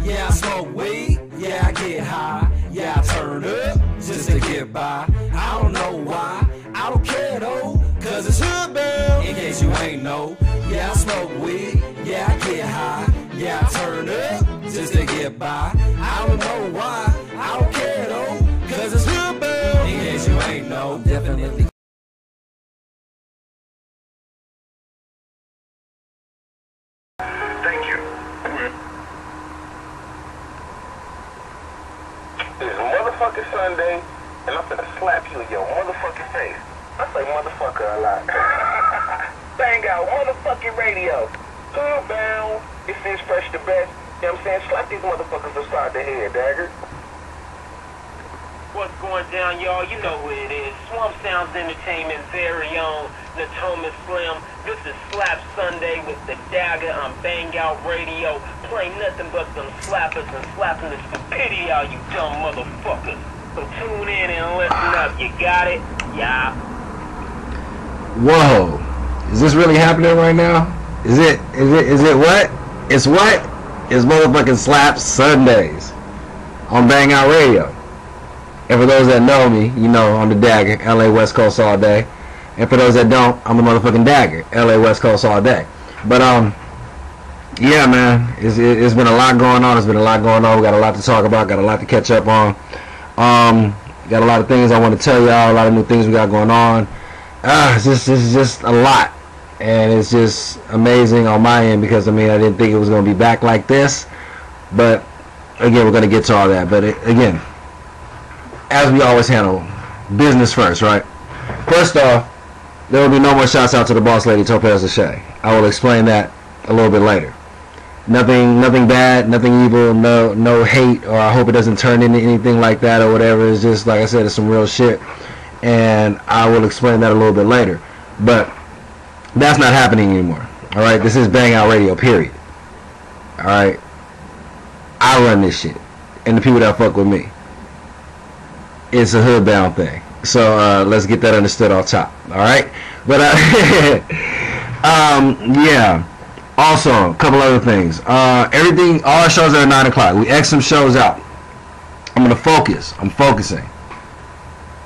Yeah, I smoke weed. Yeah, I get high. Yeah, I turn up just to get by. I don't know why. I don't care though, cause it's hood bound. In case you ain't know. Yeah, I smoke weed. Yeah, I get high. Yeah, I turn up just to get by. I don't know why. I don't care though, cause it's hood bound. In case you ain't know. Definitely. Thank you. It's motherfucking Sunday, and I'm finna slap you in your motherfucking face. I say motherfucker a lot. Bang out motherfucking radio. Hood bound. It says fresh the best. You know what I'm saying? Slap these motherfuckers upside the head, Dagger. What's going down, y'all? You know who it is. Swamp Sounds Entertainment, very own Natomas Slim. This is Slap Sunday with the Dagger on Bang Out Radio. Play nothing but them slappers and slapping the stupidity out, you dumb motherfuckers. So tune in and listen up. You got it? Yeah. Whoa. Is this really happening right now? Is it what? It's what? It's motherfucking Slap Sundays on Bang Out Radio. And for those that know me, you know I'm the Dagger, LA West Coast all day. And for those that don't, I'm the motherfucking Dagger, LA West Coast all day. But yeah, man, it's been a lot going on. It's been a lot going on. We got a lot to talk about. Got a lot to catch up on. Got a lot of things I want to tell y'all. A lot of new things we got going on. It's just a lot, and it's just amazing on my end because I didn't think it was going to be back like this. But again, we're going to get to all that. But again, as we always handle, business first, right? First off, there will be no more shouts out to the boss lady, S.L.A.P.S. I will explain that a little bit later. Nothing bad, nothing evil, no hate, or I hope it doesn't turn into anything like that or whatever. It's just, like I said, it's some real shit. And I will explain that a little bit later. But that's not happening anymore. Alright, this is Bang Out Radio, period. Alright? I run this shit. And the people that fuck with me. It's a hood bound thing. So let's get that understood off top. Alright? But yeah. Also, a couple other things. All our shows are at 9 o'clock. We X some shows out. I'm gonna focus. I'm focusing.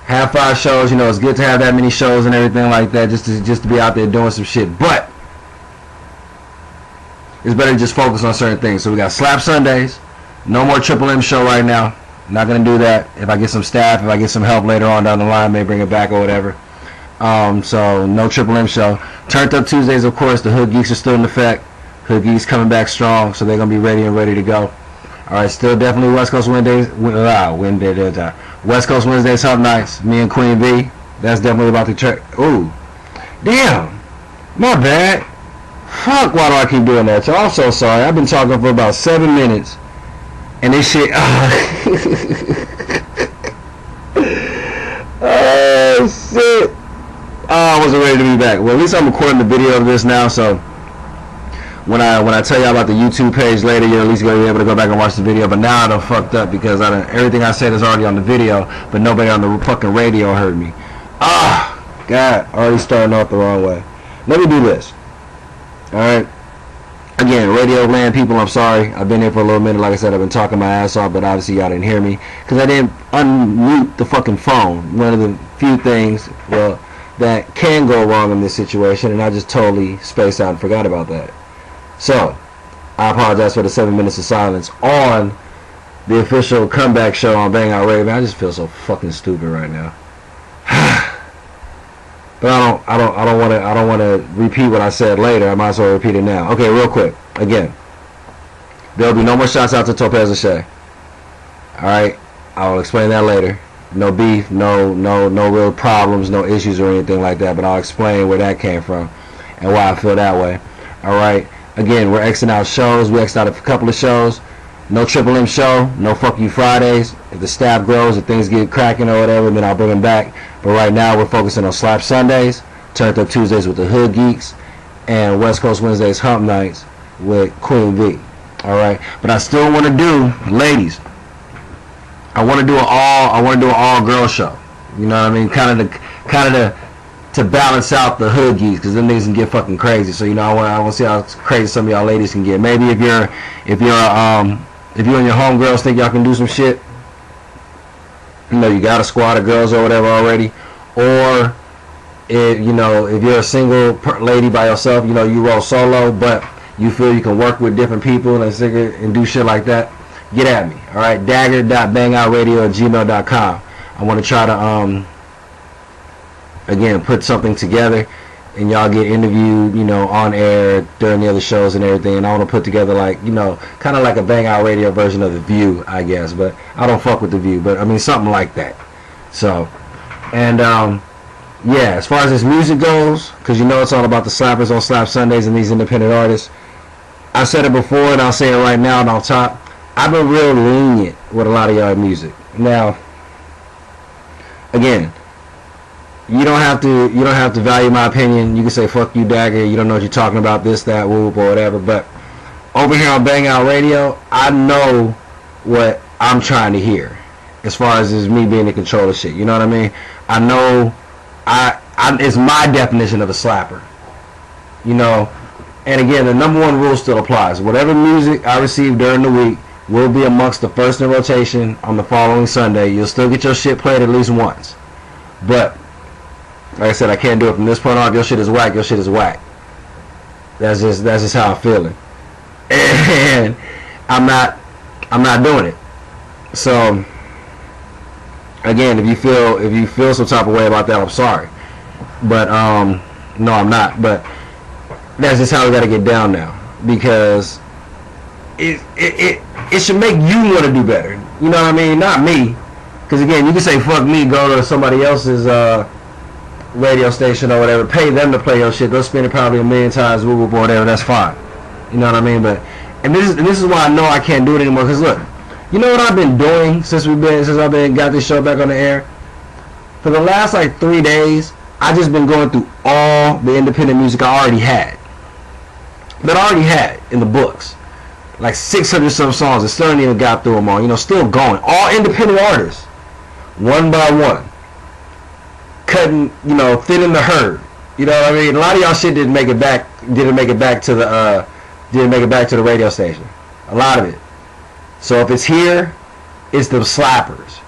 Have 5 shows, you know, it's good to have that many shows and everything like that, just to be out there doing some shit. But it's better to just focus on certain things. So we got Slap Sundays. No more Triple M show right now. Not gonna do that. If I get some staff, if I get some help later on down the line, may bring it back or whatever. So no Triple M show. Turned Up Tuesdays, of course. The Hood Geeks are still in effect. Hood Geeks coming back strong, so they're gonna be ready to go. All right, still definitely West Coast Wednesdays. West Coast Wednesdays Hump Nights. Me and Queen V. That's definitely about to check. Ooh, damn, my bad. Fuck, why do I keep doing that? I'm so sorry. I've been talking for about 7 minutes, and this shit. Oh shit. Oh, I wasn't ready to be back. Well, at least I'm recording the video of this now, so when I tell y'all about the YouTube page later, you're at least going to be able to go back and watch the video. But now I done fucked up because everything I said is already on the video, but nobody on the fucking radio heard me. Ah, God, already starting off the wrong way. Let me do this. Alright. Again, radio land people, I'm sorry. I've been here for a little minute. Like I said, I've been talking my ass off, but obviously y'all didn't hear me because I didn't unmute the fucking phone. One of the few things, well, that can go wrong in this situation, and I just totally spaced out and forgot about that. So, I apologize for the 7 minutes of silence on the official comeback show on Bang Out Radio. Man, I just feel so fucking stupid right now. But I don't want to repeat what I said later. I might as well repeat it now. Okay, real quick. Again, there'll be no more shots out to S.L.A.P.S. Alright, I will explain that later. No beef, no real problems, no issues or anything like that, but I'll explain where that came from and why I feel that way. Alright, again, we're Xing out shows. We X'd out a couple of shows. No Triple M show, no Fuck You Fridays. If the staff grows, if things get cracking or whatever, then I'll bring them back. But right now, we're focusing on Slap Sundays, Turned Up Tuesdays with the Hood Geeks, and West Coast Wednesdays Hump Nights with Queen V. Alright, but I still want to do, ladies, I want to do an all girl show. You know what I mean? Kind of to balance out the hood geeks, because them niggas can get fucking crazy. So you know, I want to see how crazy some of y'all ladies can get. Maybe if you're if you and your homegirls think y'all can do some shit, you know, you got a squad of girls or whatever already, or if you know, if you're a single lady by yourself, you know, you roll solo, but you feel you can work with different people and do shit like that, get at me. All right, dagger.bangoutradio@gmail.com. I want to try to again put something together, and y'all get interviewed, you know, on air during the other shows and everything. And I want to put together, like, you know, kind of like a Bang Out Radio version of The View, I guess. But I don't fuck with The View, but I mean something like that. So, and yeah, as far as this music goes, because you know it's all about the slappers on Slap Sundays and these independent artists. I said it before and I'll say it right now and I'll top. I've been real lenient with a lot of y'all music. Now, again, you don't have to value my opinion. You can say fuck you, Dagger. You don't know what you're talking about, this, that, whoop, or whatever. But over here on Bang Out Radio, I know what I'm trying to hear, as far as is me being in control of shit. You know what I mean? I know it's my definition of a slapper. You know, and again, the number one rule still applies. Whatever music I receive during the week will be amongst the first in rotation on the following Sunday. You'll still get your shit played at least once. But like I said, I can't do it from this point on. Your shit is whack. Your shit is whack. That's just how I'm feeling, and I'm not doing it. So again, if you feel some type of way about that, I'm sorry, but no, I'm not. But that's just how we got to get down now, because it should make you want to do better. You know what I mean? Not me, because again, you can say fuck me, go to somebody else's radio station or whatever, pay them to play your shit. They'll spend it probably a million times, or whatever. That's fine. You know what I mean? But this is why I know I can't do it anymore. Because look, you know what I've been doing since I've got this show back on the air? For the last like 3 days, I just been going through all the independent music I already had. That I already had in the books. Like 600 some songs. I still ain't even got through them all. You know, still going. All independent artists. One by one. Cutting, you know, thinning the herd. You know what I mean? A lot of y'all shit didn't make it back to the radio station. A lot of it. So if it's here, it's the slappers.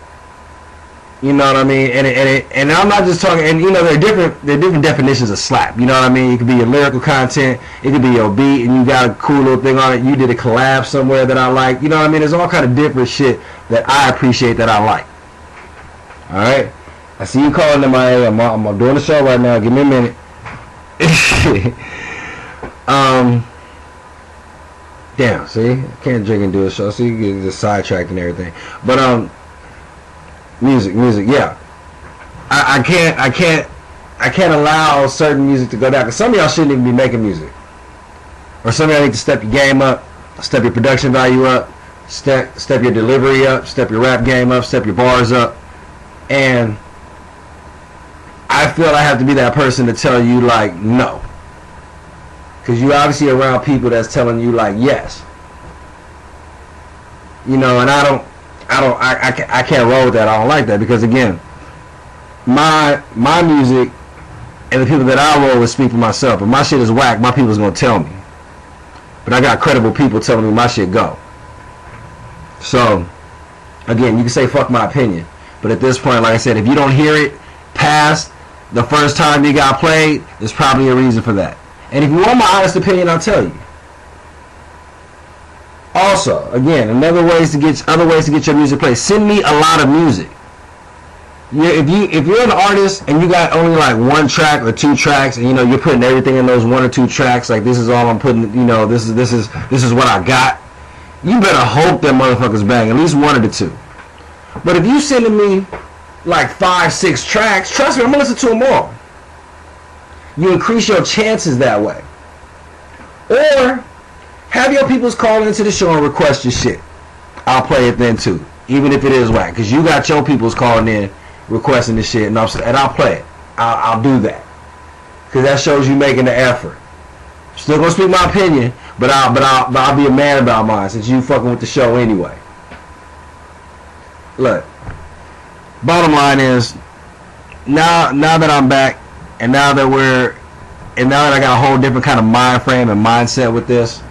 You know what I mean? And I'm not just talking. And you know, there are different definitions of slap. You know what I mean? It could be your lyrical content. It could be your beat, and you got a cool little thing on it. You did a collab somewhere that I like. You know what I mean? There's all kind of different shit that I appreciate that I like. All right. I see you calling in my area. I'm doing the show right now. Give me a minute. Damn. See, I can't drink and do a show. So you get just sidetracked and everything. But music. Yeah. I can't allow certain music to go down. Cause some of y'all shouldn't even be making music. Or some of y'all need to step your game up, step your production value up, step your delivery up, step your rap game up, step your bars up, and I feel I have to be that person to tell you, like, no. Because you obviously around people that's telling you, like, yes. You know, and I can't roll with that. I don't like that. Because, again, my music and the people that I roll with speak for myself. If my shit is whack, my people's going to tell me. But I got credible people telling me my shit go. So, again, you can say fuck my opinion. But at this point, like I said, if you don't hear it past the first time you got played, there's probably a reason for that. And if you want my honest opinion, I'll tell you. Also, again, other ways to get your music played. Send me a lot of music. If you're an artist and you got only like 1 track or 2 tracks, and you know you're putting everything in those 1 or 2 tracks, like this is all I'm putting, you know, this is what I got. You better hope that motherfuckers bang at least 1 of the 2. But if you sending me like 5, 6 tracks, trust me, I'm gonna listen to them all. You increase your chances that way. Or have your peoples call into the show and request your shit. I'll play it then too, even if it is whack, because you got your peoples calling in requesting the shit, and I'll play it. I'll do that, because that shows you making the effort. Still gonna speak my opinion, but I'll be a man about mine, since you fucking with the show anyway. Look, bottom line is, now that I'm back, and now that I got a whole different kind of mind frame and mindset with this,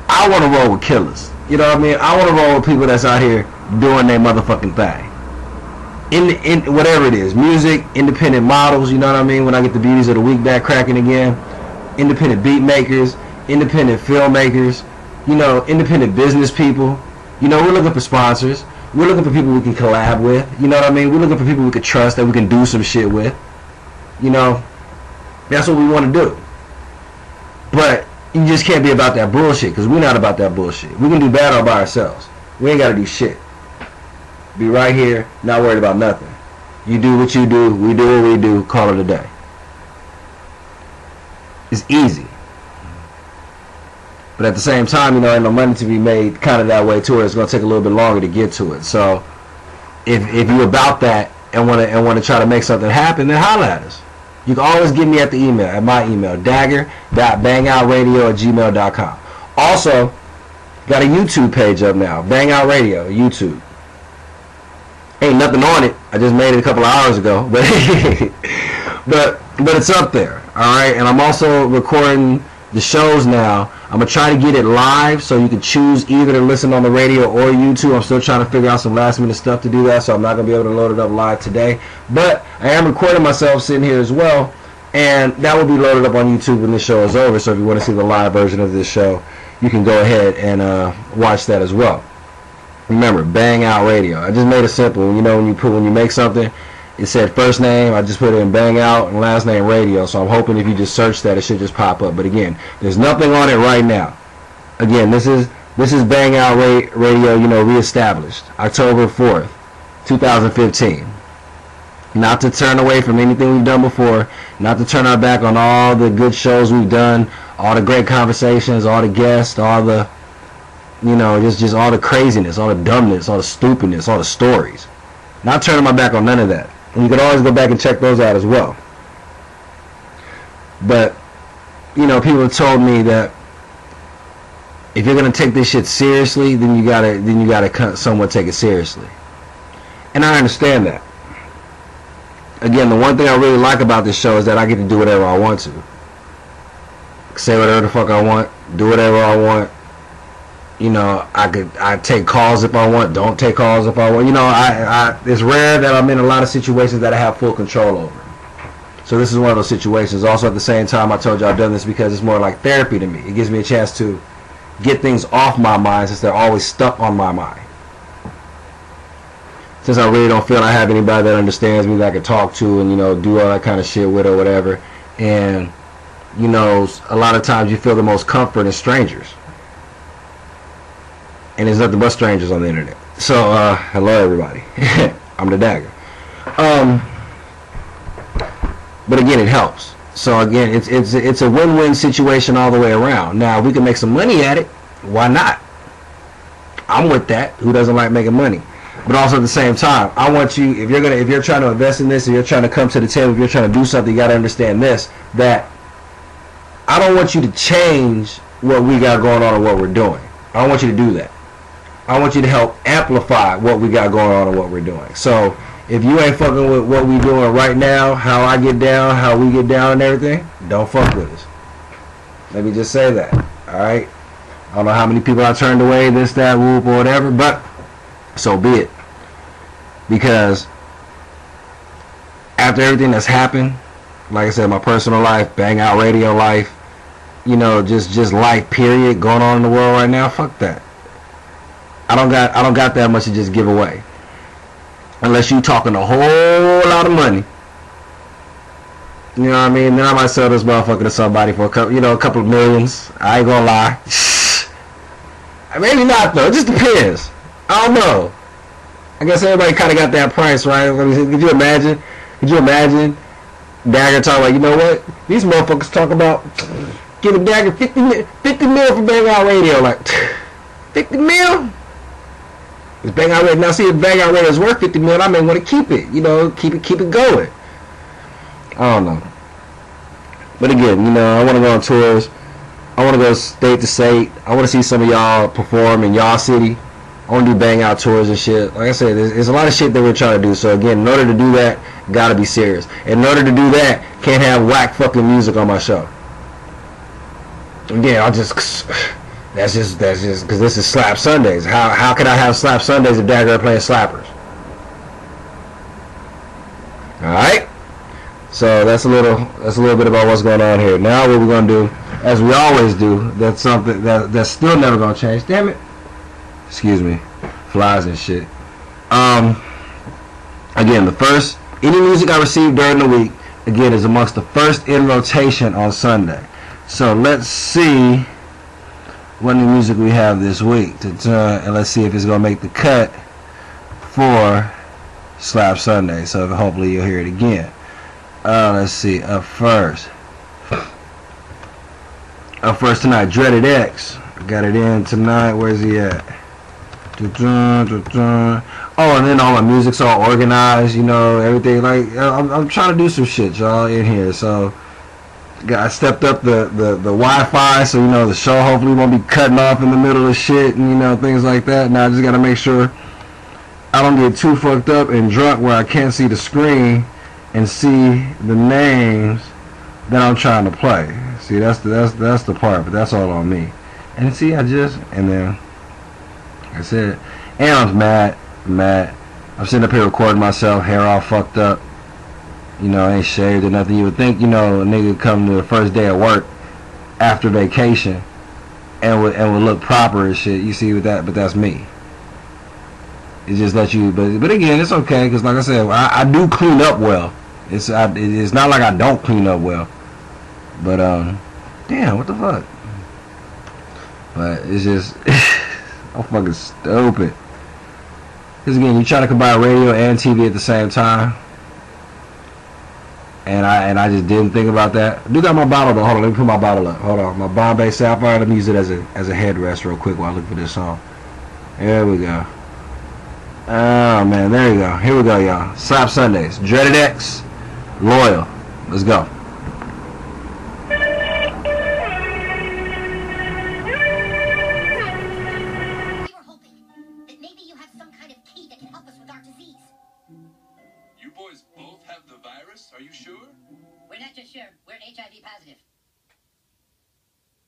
I want to roll with killers. You know what I mean? I want to roll with people that's out here doing their motherfucking thing. In whatever it is, music, independent models, you know what I mean? When I get the beauties of the week back cracking again, independent beat makers, independent filmmakers, you know, independent business people. You know, we're looking for sponsors. We're looking for people we can collab with. You know what I mean? We're looking for people we can trust, that we can do some shit with. You know, that's what we want to do. But you just can't be about that bullshit, because we're not about that bullshit. We can do bad all by ourselves. We ain't got to do shit. Be right here, not worried about nothing. You do what you do, we do what we do, call it a day. It's easy. But at the same time, you know, ain't no money to be made kind of that way to it. It's going to take a little bit longer to get to it. So if you're about that and want to try to make something happen, then holla at us. You can always get me at the email, at my email, dagger.bangoutradio@gmail.com. Also, got a YouTube page up now, Bang Out Radio, YouTube. Ain't nothing on it. I just made it a couple of hours ago, but but it's up there, all right. And I'm also recording the shows now. I'm gonna try to get it live, so you can choose either to listen on the radio or YouTube. I'm still trying to figure out some last minute stuff to do that, so I'm not gonna be able to load it up live today. But I am recording myself sitting here as well, and that will be loaded up on YouTube when this show is over. So if you want to see the live version of this show, you can go ahead and watch that as well. Remember, Bang Out Radio. I just made it simple. You know, when you make something, it said first name, I just put it in Bang Out, and last name Radio. So I'm hoping if you just search that, it should just pop up. But again, there's nothing on it right now. Again, this is Bang Out Radio, you know, reestablished October 4th, 2015. Not to turn away from anything we've done before, not to turn our back on all the good shows we've done, all the great conversations, all the guests, all the, you know, just all the craziness, all the dumbness, all the stupidness, all the stories. Not turning my back on none of that. And you can always go back and check those out as well. But, you know, people have told me that if you're gonna take this shit seriously, then you gotta somewhat take it seriously. And I understand that. Again, the one thing I really like about this show is that I get to do whatever I want to. Say whatever the fuck I want, do whatever I want. You know, I take calls if I want, don't take calls if I want. You know, it's rare that I'm in a lot of situations that I have full control over. So this is one of those situations. Also, at the same time, I told you I've done this because it's more like therapy to me. It gives me a chance to get things off my mind since they're always stuck on my mind. Since I really don't feel I have anybody that understands me that I can talk to and, you know, do all that kind of shit with or whatever. And, you know, a lot of times you feel the most comfort in strangers. And there's nothing but strangers on the internet. So, hello everybody. I'm the Dagger. But again, it helps. So again, it's a win-win situation all the way around. Now, we can make some money at it. Why not? I'm with that. Who doesn't like making money? But also at the same time, I want you, if you're trying to invest in this, if you're trying to come to the table, if you're trying to do something, you got to understand this, that I don't want you to change what we got going on and what we're doing. I don't want you to do that. I want you to help amplify what we got going on and what we're doing. So if you ain't fucking with what we doing right now, how I get down, how we get down and everything, don't fuck with us. Let me just say that. Alright? I don't know how many people I turned away, this, that, whoop, or whatever, but so be it. Because after everything that's happened, like I said, my personal life, Bang Out Radio life, you know, just life period going on in the world right now, fuck that. I don't got that much to just give away. Unless you talking a whole lot of money. You know what I mean? Then I might sell this motherfucker to somebody for a couple of millions. I ain't gonna lie. Maybe not though. It just depends. I don't know. I guess everybody kind of got that price, right? Could you imagine? Dagger talking about, you know what? These motherfuckers talk about giving Dagger 50 mil for Bang Out Radio. Like, 50 mil? It's Bang Out Radio. Now, see, if Bang Out Radio is worth 50 mil, I may want to keep it. You know, keep it going. I don't know. But again, you know, I want to go on tours. I want to go state to state. I want to see some of y'all perform in y'all city. I want to do Bang Out tours and shit. Like I said, there's a lot of shit that we're trying to do. So again, in order to do that, gotta be serious. In order to do that, can't have whack fucking music on my show. Again, That's just because this is Slap Sundays. How could I have Slap Sundays if Dagger are playing slappers? All right. So that's a little bit about what's going on here. Now what we're gonna do, as we always do, that's something that's still never gonna change. Damn it. Excuse me. Flies and shit. Again, any music I receive during the week, again, is amongst the first in rotation on Sunday. So let's see what new music we have this week, and let's see if it's gonna make the cut for Slap Sunday. So hopefully you'll hear it again. Let's see. Up first tonight, Dreaded X. Got it in tonight. Where's he at? Oh, and then all my music's all organized, you know, everything. Like, I'm trying to do some shit, y'all, in here. So I stepped up the Wi-Fi, so, you know, the show hopefully won't be cutting off in the middle of shit and, you know, things like that. Now I just got to make sure I don't get too fucked up and drunk where I can't see the screen and see the names that I'm trying to play. See, that's the part, but that's all on me. And see, and then I said, and I'm mad. I'm sitting up here recording myself, hair all fucked up. You know, ain't shaved or nothing. You would think, you know, a nigga come to the first day of work after vacation and would look proper and shit. You see with that, but that's me. It just lets you, but again, it's okay, because like I said, I do clean up well. It's not like I don't clean up well. But damn, what the fuck? But it's just I'm fucking stupid. Because again, you try to combine radio and TV at the same time, and I just didn't think about that. I do got my bottle though. Hold on, let me put my bottle up. Hold on, my Bombay Sapphire. Let me use it as a headrest real quick while I look for this song. There we go. Oh man, there you go. Here we go, y'all. Slap Sundays. Dreaded X. Loyal. Let's go. Are you sure? We're not just sure. We're HIV positive.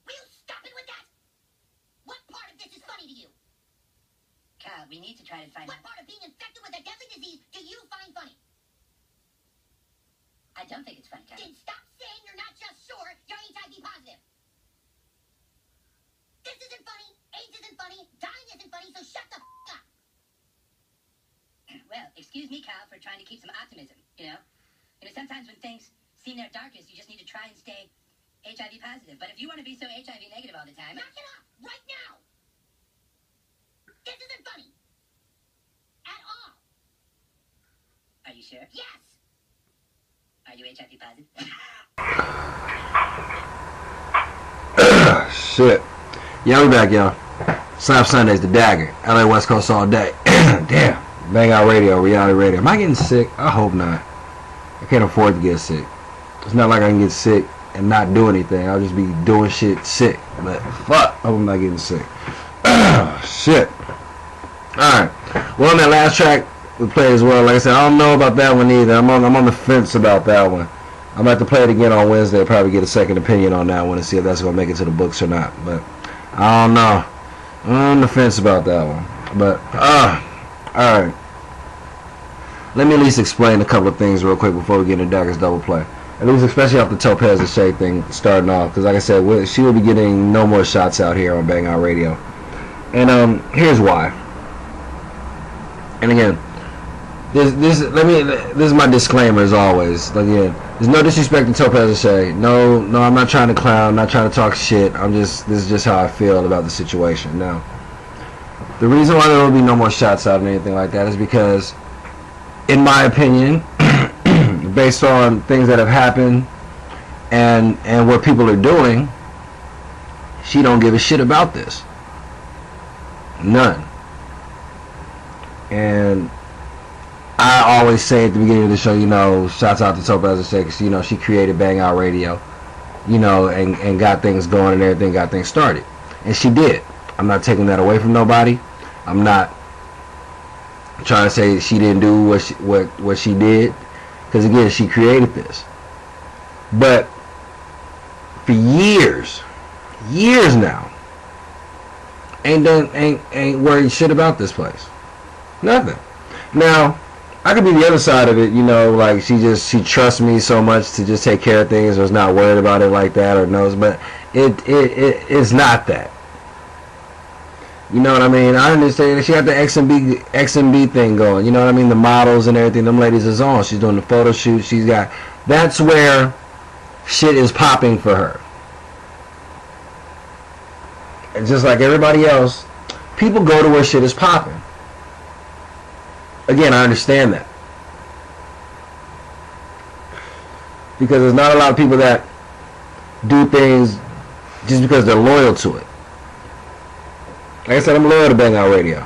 Will you stop it with that? What part of this is funny to you? Kyle, we need to try to find... What part of being infected with a deadly disease do you find funny? I don't think it's funny, Kyle. Then stop saying you're not just sure you're HIV positive. This isn't funny. AIDS isn't funny. Dying isn't funny, so shut the f*** up. Well, excuse me, Kyle, for trying to keep some optimism, you know? You know, sometimes when things seem their darkest, you just need to try and stay HIV positive. But if you want to be so HIV negative all the time... Knock it off! Right now! This isn't funny. At all. Are you sure? Yes! Are you HIV positive? Shit. Yeah, we back, y'all. Slap Sundays, the Dagger. LA West Coast all day. Damn. Bang Out Radio, reality radio. Am I getting sick? I hope not. I can't afford to get sick. It's not like I can get sick and not do anything. I'll just be doing shit sick. But fuck, I hope I'm not getting sick. Shit. Alright. Well, on that last track we played as well, like I said, I don't know about that one either. I'm on the fence about that one. I'm going to have to play it again on Wednesday. Probably get a second opinion on that one and see if that's going to make it to the books or not. But I don't know. I'm on the fence about that one. But, alright. Let me at least explain a couple of things real quick before we get into Dagger's double play. At least especially off the S.L.A.P.S and Shay thing starting off. Because like I said, she will be getting no more shots out here on Bang Out Radio. And here's why. And again, this is my disclaimer as always. Again, there's no disrespect to S.L.A.P.S and Shay. No, I'm not trying to clown, I'm not trying to talk shit. This is just how I feel about the situation. Now, the reason why there will be no more shots out or anything like that is because, in my opinion, based on things that have happened and what people are doing, she don't give a shit about this. None. And I always say at the beginning of the show, you know, shouts out to S.L.A.P.S and Shay, because, you know, she created Bang Out Radio, you know, and got things going and everything, got things started. And she did. I'm not taking that away from nobody. I'm not trying to say she didn't do what she did, because again, she created this. But for years now, ain't worried shit about this place. Nothing. Now, I could be the other side of it, you know, like she trusts me so much to just take care of things, or is not worried about it like that, or knows, but it's not that. You know what I mean? I understand she got the X&B thing going. You know what I mean? The models and everything. Them ladies is on. She's doing the photo shoot. She's got. That's where shit is popping for her. And just like everybody else, people go to where shit is popping. Again, I understand that. Because there's not a lot of people that do things just because they're loyal to it. Like I said, I'm loyal to Bang Out Radio.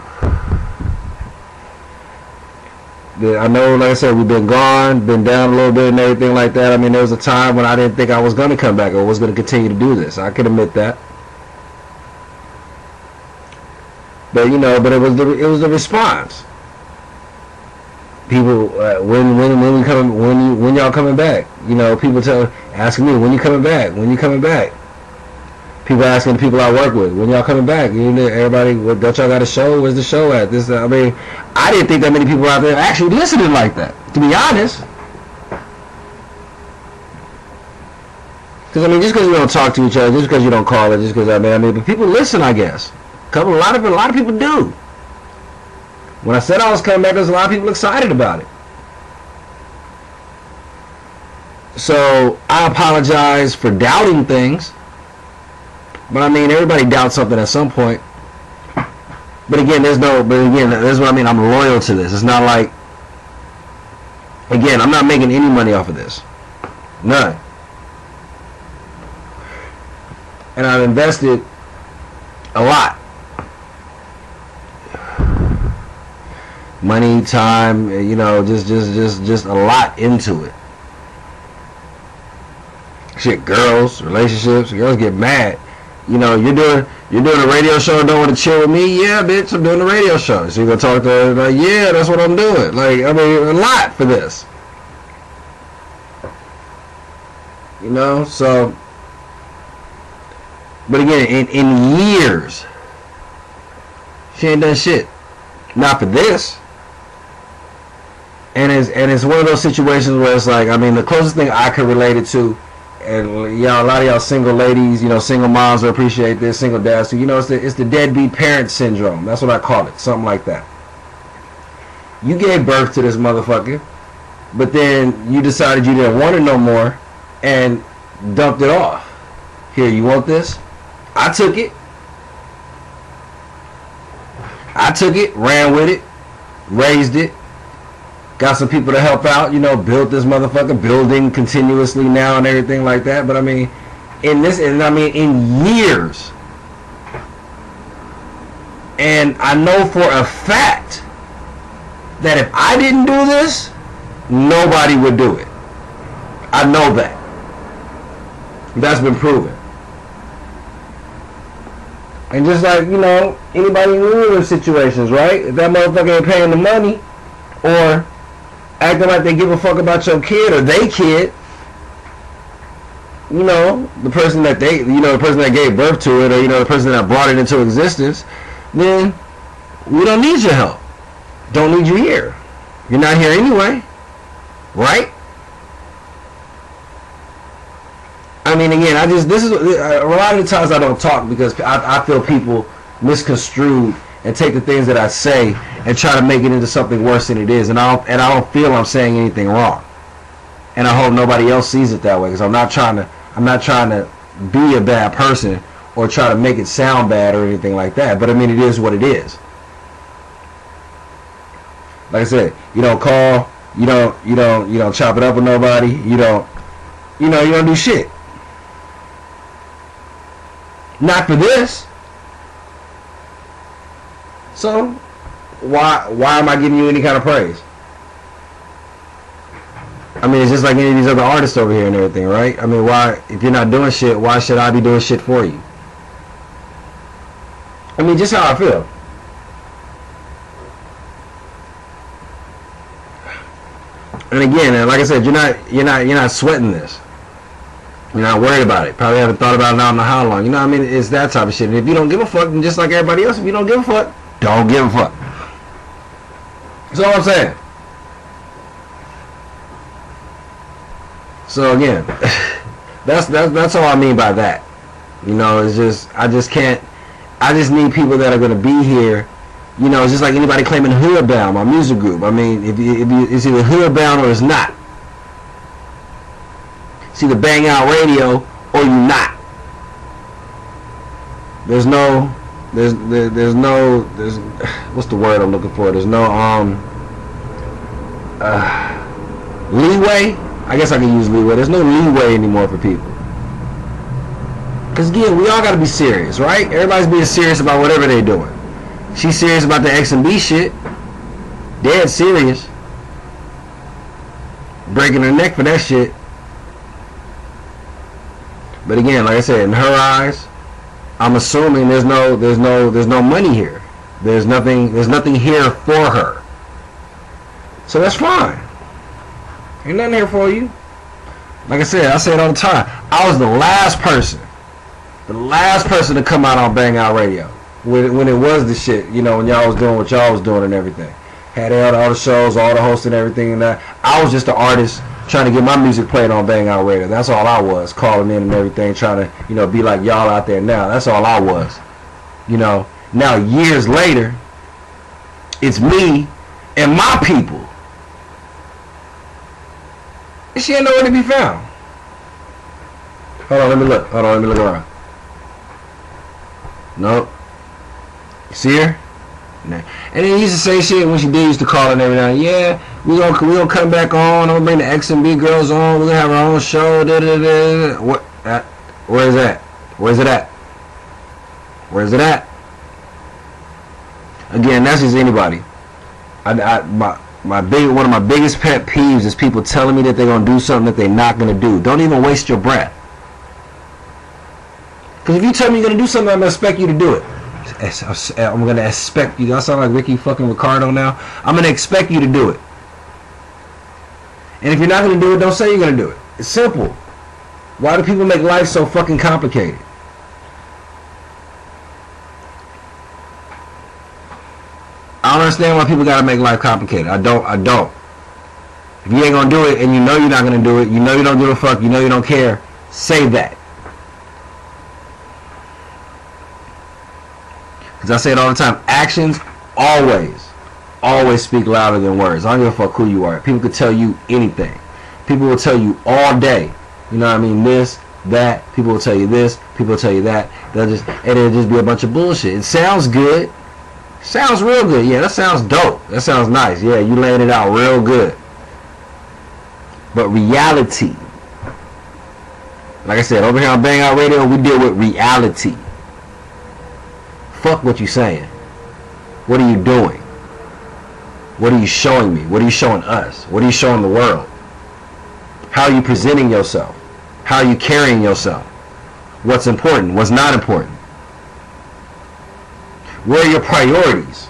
I know, like I said, we've been gone, been down a little bit and everything like that. I mean, there was a time when I didn't think I was going to come back or was going to continue to do this. I can admit that. But, you know, but it was the response. People, when y'all coming back? You know, people asking me, when you coming back? When you coming back? People asking the people I work with, when y'all coming back? You know, everybody, don't y'all got a show? Where's the show at? This, I mean, I didn't think that many people out there actually listening like that, to be honest. Because I mean, just because we don't talk to each other, just because you don't call it, just because I mean, but people listen, I guess. A lot of people do. When I said I was coming back, there's a lot of people excited about it. So I apologize for doubting things. But I mean, everybody doubts something at some point. But again, that's what I mean. I'm loyal to this. It's not like, again, I'm not making any money off of this. None. And I've invested a lot. Money, time, you know, just a lot into it. Shit, girls, relationships, girls get mad. You know, you're doing a radio show and don't want to chill with me? Yeah, bitch, I'm doing a radio show. So you're going to talk to her like, yeah, that's what I'm doing. Like, I mean, a lot for this. You know, so. But again, in years, she ain't done shit. Not for this. And it's one of those situations where it's like, I mean, the closest thing I could relate it to, and y'all, a lot of y'all single ladies, you know, single moms will appreciate this, single dads too. You know, it's the deadbeat parent syndrome. That's what I call it, something like that. You gave birth to this motherfucker, but then you decided you didn't want it no more, and dumped it off. Here, you want this? I took it. Ran with it, raised it. Got some people to help out, you know, built this motherfucker, building continuously now and everything like that. But I mean, in years. And I know for a fact that if I didn't do this, nobody would do it. I know that. That's been proven. And just like, you know, anybody in those situations, right? If that motherfucker ain't paying the money, or acting like they give a fuck about your kid or they kid, you know, the person that gave birth to it, or, you know, the person that brought it into existence, then we don't need your help. Don't need you here. You're not here anyway, right? I mean, again, a lot of the times I don't talk because I feel people misconstrued and take the things that I say and try to make it into something worse than it is, and I don't feel I'm saying anything wrong, and I hope nobody else sees it that way, because I'm not trying to be a bad person or try to make it sound bad or anything like that. But I mean, it is what it is. Like I said, you don't call, you don't chop it up with nobody, you don't do shit. Not for this. So why am I giving you any kind of praise? I mean, it's just like any of these other artists over here and everything, right? I mean, why, if you're not doing shit, why should I be doing shit for you? I mean, just how I feel. And again, like I said, you're not sweating this. You're not worried about it. Probably haven't thought about it I don't know how long. You know what I mean? It's that type of shit. And if you don't give a fuck, then just like everybody else, if you don't give a fuck, don't give a fuck. That's all I'm saying. So again, that's all I mean by that. You know, it's just I just need people that are gonna be here. You know, it's just like anybody claiming Hoodbound, my music group. I mean, if you it's either Hoodbound or it's not. It's either Bang Out Radio or you not. There's what's the word I'm looking for? There's no leeway. I guess I can use leeway. There's no leeway anymore for people. Because again, we all got to be serious, right? Everybody's being serious about whatever they're doing. She's serious about the X&B shit. Dead serious. Breaking her neck for that shit. But again, like I said, in her eyes, I'm assuming there's no money here. There's nothing here for her. So that's fine. Ain't nothing here for you. Like I said, I say it all the time. I was the last person to come out on Bang Out Radio when it was the shit. You know, when y'all was doing what y'all was doing and everything. Had all the shows, all the hosts and everything and that. I was just an artist trying to get my music played on Bang Out Radio. That's all I was, calling in and everything, trying to, you know, be like y'all out there now. That's all I was. You know, now years later, it's me and my people. And she ain't nowhere to be found. Hold on, let me look. Hold on, let me look around. Nope. You see her? Nah. And then he used to say shit when she did used to call and everything. Yeah, we gonna come back on. I'm gonna bring the X&B girls on. We're gonna have our own show. Da, da, da. What? Where is that? Where's it at? Where's it at? Again, that's just anybody. One of my biggest pet peeves is people telling me that they're gonna do something that they're not gonna do. Don't even waste your breath. Because if you tell me you're gonna do something, I'm gonna expect you to do it. I'm going to expect you. I sound like Ricky fucking Ricardo now. I'm going to expect you to do it. And if you're not going to do it, don't say you're going to do it. It's simple. Why do people make life so fucking complicated? I don't understand why people got to make life complicated. I don't. If you ain't going to do it and you know you're not going to do it, you know you don't give a fuck, you know you don't care, say that. I say it all the time. Actions always speak louder than words. I don't give a fuck who you are. People could tell you anything. People will tell you all day. You know what I mean? This, that. People will tell you this. People will tell you that. It'll just be a bunch of bullshit. It sounds good. Sounds real good. Yeah, that sounds dope. That sounds nice. Yeah, you laying it out real good. But reality. Like I said, over here on Bang Out Radio, we deal with reality. Fuck what you saying. What are you doing? What are you showing me? What are you showing us? What are you showing the world? How are you presenting yourself? How are you carrying yourself? What's important? What's not important? Where are your priorities?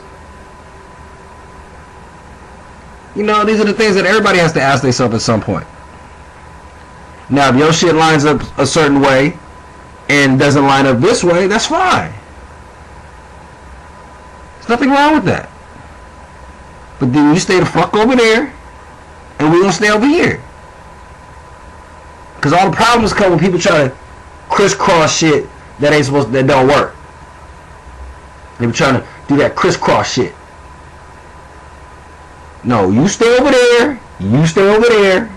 You know, these are the things that everybody has to ask themselves at some point. Now, if your shit lines up a certain way and doesn't line up this way, that's fine. There's nothing wrong with that. But then you stay the fuck over there, and we're gonna stay over here. Cause all the problems come when people try to crisscross shit that don't work. They be trying to do that crisscross shit. No, you stay over there, you stay over there,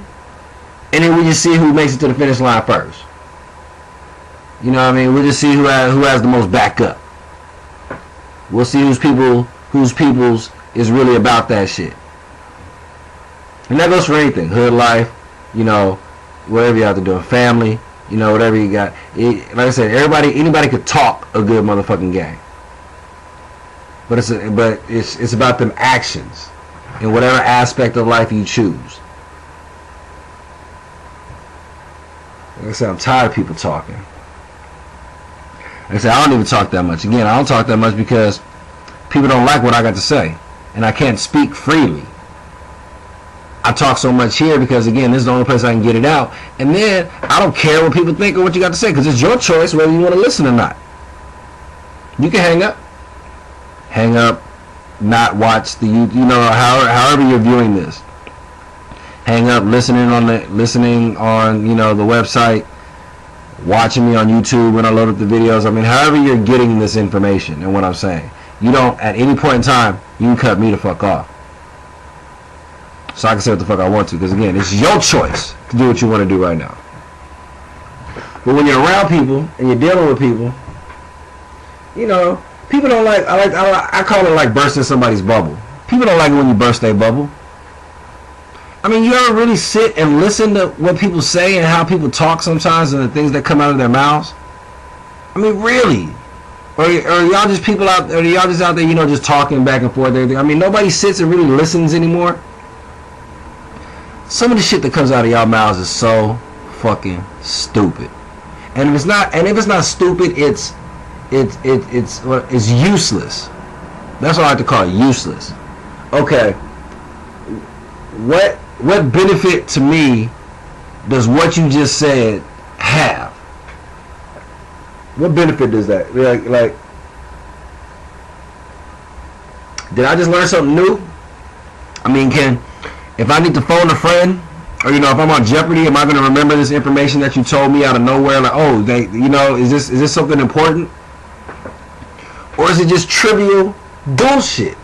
and then we just see who makes it to the finish line first. You know what I mean? We'll just see who has the most backup. We'll see whose people's is really about that shit. And that goes for anything. Hood life, you know, whatever you have to do. Family, you know, whatever you got. Like I said, anybody could talk a good motherfucking game. But it's about them actions in whatever aspect of life you choose. Like I said, I'm tired of people talking. Like I said, I don't even talk that much. Again, I don't talk that much because people don't like what I got to say. And I can't speak freely. I talk so much here because, again, this is the only place I can get it out. And then I don't care what people think or what you got to say, because it's your choice whether you want to listen or not. You can hang up, not watch the, you know, however you're viewing this. Hang up, listening on you know, the website, watching me on YouTube when I load up the videos. I mean, however you're getting this information and what I'm saying. You don't, at any point in time, you can cut me the fuck off. So I can say what the fuck I want to, because again, it's your choice to do what you want to do right now. But when you're around people and you're dealing with people, you know, people don't like, I call it like bursting somebody's bubble. People don't like it when you burst their bubble. I mean, you ever really sit and listen to what people say and how people talk sometimes and the things that come out of their mouths? I mean, really? Or y'all just people out, or y'all just out there, you know, just talking back and forth, everything? I mean, nobody sits and really listens anymore. Some of the shit that comes out of y'all mouths is so fucking stupid. And if it's not stupid, it's useless. That's what I like to call it, useless. Okay. What benefit to me does what you just said have? What benefit does that? Like, did I just learn something new? I mean, if I need to phone a friend, or, you know, if I'm on Jeopardy, am I going to remember this information that you told me out of nowhere? Like, oh, you know, is this something important? Or is it just trivial bullshit?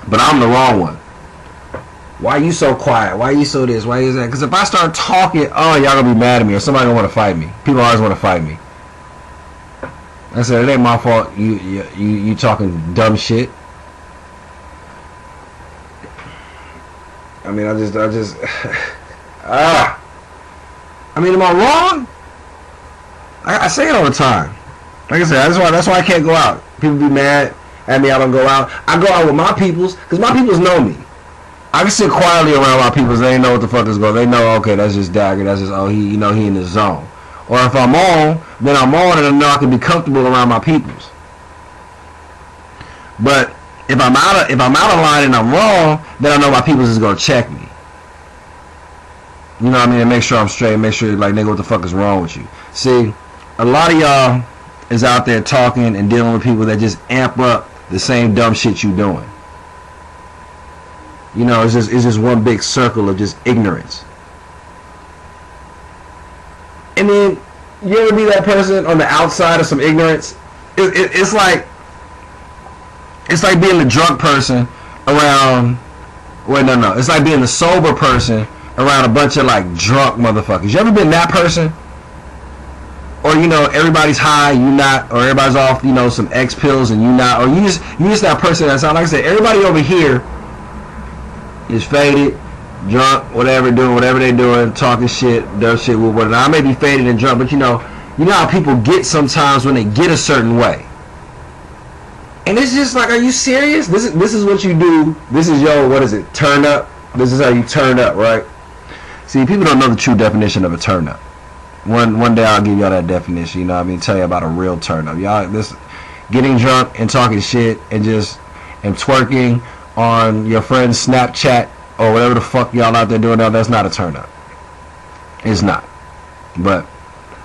But I'm the wrong one. Why are you so quiet? Why are you so this? Why is that? Because if I start talking, oh, y'all gonna be mad at me, or somebody gonna want to fight me. People always want to fight me. I said, it ain't my fault. You talking dumb shit. I mean, I just I mean, am I wrong? I say it all the time. Like I said, that's why I can't go out. People be mad at me. I don't go out. I go out with my peoples, because my peoples know me. I can sit quietly around my peoples. They know what the fuck is going on. They know, okay, that's just Dagger. That's just, oh, he in his zone. Or if I'm on, then I'm on, and I know I can be comfortable around my peoples. But if I'm out of line and I'm wrong, then I know my peoples is gonna check me. You know what I mean? And make sure I'm straight. Make sure, like, nigga, what the fuck is wrong with you? See, a lot of y'all is out there talking and dealing with people that just amp up the same dumb shit you doing. You know, it's just one big circle of just ignorance. And then you ever be that person on the outside of some ignorance? It's like being the drunk person around. Wait, no. It's like being the sober person around a bunch of like drunk motherfuckers. You ever been that person? Or, you know, everybody's high, you not, or everybody's off, you know, some X pills and you not, or you just that person that's out. Like I said, everybody over here is faded, drunk, whatever, doing whatever they doing, talking shit, dumb shit, whatever. I may be faded and drunk, but you know how people get sometimes when they get a certain way. And it's just like, are you serious? This is what you do. This is your, what is it, turn up? This is how you turn up, right? See, people don't know the true definition of a turn up. One day I'll give y'all that definition, you know what I mean? Tell you about a real turn up. Y'all, this getting drunk and talking shit and twerking on your friend's Snapchat or whatever the fuck y'all out there doing now, that's not a turn up. It's not. But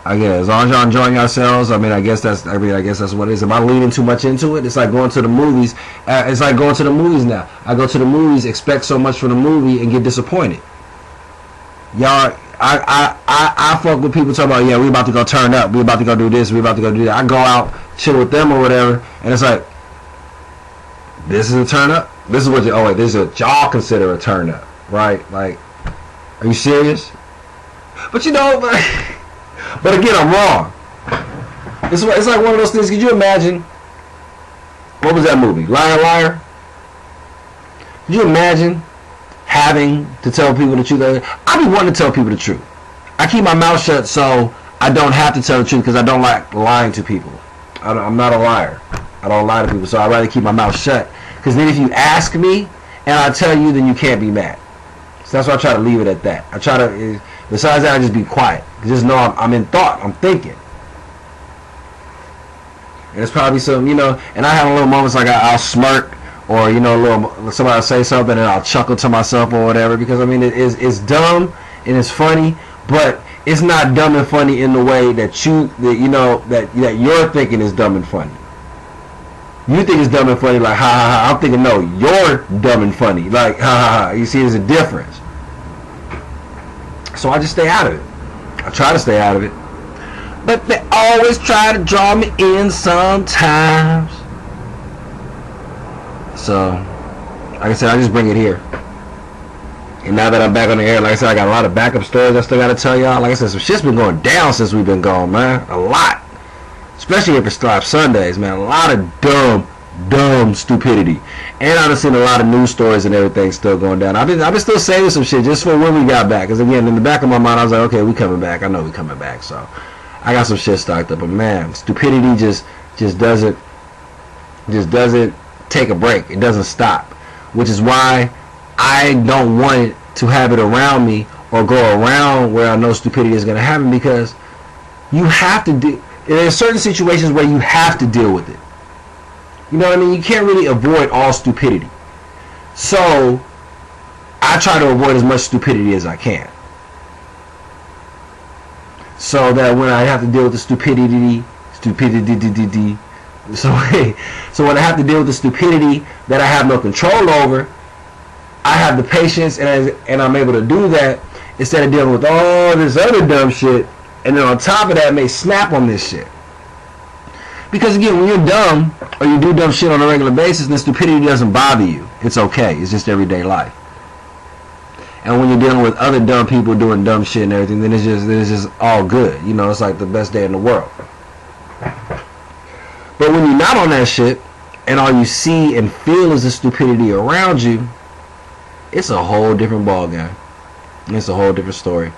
I guess as long as y'all enjoying yourselves, I guess that's what it is. Am I leaning too much into it? It's like going to the movies. It's like going to the movies now. I go to the movies, expect so much from the movie, and get disappointed. Y'all, I fuck with people talking about, yeah, we about to go turn up, we about to go do this, we about to go do that. I go out, chill with them or whatever, and it's like, this is a turn up? This is what this is what y'all consider a turn up, right? Like, are you serious? But you know, but again, I'm wrong. It's like one of those things. Could you imagine? What was that movie? Liar, Liar? Could you imagine having to tell people the truth? I be wanting to tell people the truth. I keep my mouth shut so I don't have to tell the truth because I don't like lying to people. I'm not a liar. I don't lie to people, so I'd rather keep my mouth shut. Because then if you ask me and I tell you, then you can't be mad. So that's why I try to leave it at that. I try to, besides that, I just be quiet. Just know I'm in thought. I'm thinking. And it's probably some, you know, and I have little moments like I'll smirk or you know, somebody will say something and I'll chuckle to myself or whatever, because I mean it's dumb and it's funny, but it's not dumb and funny in the way that that you're thinking is dumb and funny. You think it's dumb and funny, like ha ha ha. I'm thinking, no, you're dumb and funny, like ha ha ha. You see, there's a difference. So I just stay out of it. I try to stay out of it, but they always try to draw me in sometimes. So, like I said, I just bring it here. And now that I'm back on the air, like I said, I got a lot of backup stories I still got to tell y'all. Like I said, some shit's been going down since we've been gone, man. A lot. Especially if it's S.L.A.P.S Sundays, man. A lot of dumb stupidity. And I've seen a lot of news stories and everything still going down. I've been still saving some shit just for when we got back. Because again, in the back of my mind, I was like, okay, we coming back. I know we coming back. So I got some shit stocked up. But man, stupidity just doesn't take a break. It doesn't stop. Which is why I don't want it to have it around me or go around where I know stupidity is going to happen, because you have to do. There's certain situations where you have to deal with it. You know what I mean? You can't really avoid all stupidity. So I try to avoid as much stupidity as I can, so that when I have to deal with the stupidity, so when I have to deal with the stupidity that I have no control over, I have the patience and I'm able to do that, instead of dealing with all this other dumb shit, and then on top of that may snap on this shit. Because again, when you're dumb or you do dumb shit on a regular basis, then stupidity doesn't bother you. It's okay. It's just everyday life. And when you're dealing with other dumb people doing dumb shit and everything, then it's just all good. You know, it's like the best day in the world. But when you're not on that shit, and all you see and feel is the stupidity around you, it's a whole different ballgame. It's a whole different story.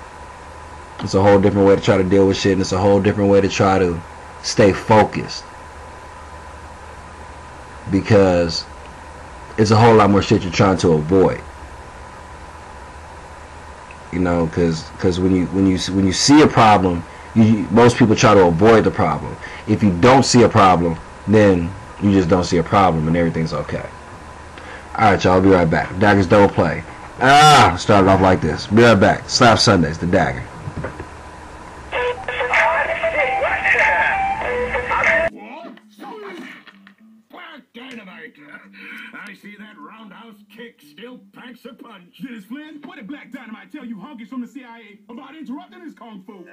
It's a whole different way to try to deal with shit, and it's a whole different way to try to stay focused. Because it's a whole lot more shit you're trying to avoid. You know, because when you see a problem, most people try to avoid the problem. If you don't see a problem, then you just don't see a problem and everything's okay. Alright, y'all, I'll be right back. Dagger's double play. Started off like this. Be right back. S.L.A.P.S Sundays, the Dagger. Dynamite. I see that roundhouse kick still packs a punch. Dennis Flynn, what did Black Dynamite tell you honkies from the CIA about interrupting his kung fu?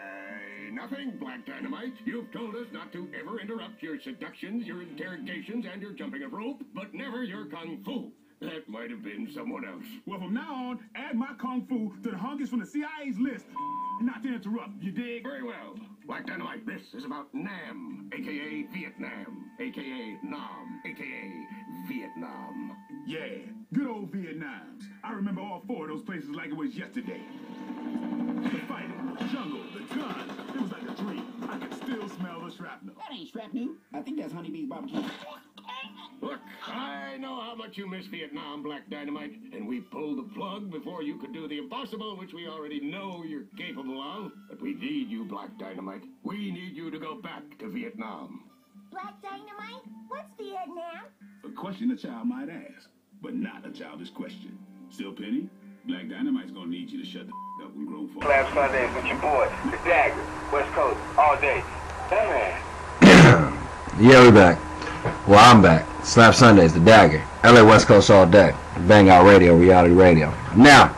Nothing, Black Dynamite. You've told us not to ever interrupt your seductions, your interrogations, and your jumping of rope, but never your kung fu. That might have been someone else. Well, from now on, add my kung fu to the honkies from the CIA's list. Not to interrupt, you dig? Very well. Black Dynamite, this is about Nam, a.k.a. Vietnam, a.k.a. Nam, a.k.a. Vietnam. Yeah, good old Vietnam. I remember all four of those places like it was yesterday. The fighting, the jungle, the guns. It was like a dream. I can still smell the shrapnel. That ain't shrapnel. I think that's honeybee's barbecue. Look, I know how much you miss Vietnam, Black Dynamite, and we pulled the plug before you could do the impossible, which we already know you're capable of. But we need you, Black Dynamite. We need you to go back to Vietnam. Black Dynamite? What's Vietnam? A question a child might ask, but not a childish question. Still, Penny, Black Dynamite's gonna need you to shut the up and grow for. S.L.A.P.S Sundays with your boy, the Dagger, West Coast, all day. That man. Yeah, we back. Well, I'm back. S.L.A.P.S Sundays, the Dagger. LA West Coast all day. Bang Out Radio, reality radio. Now,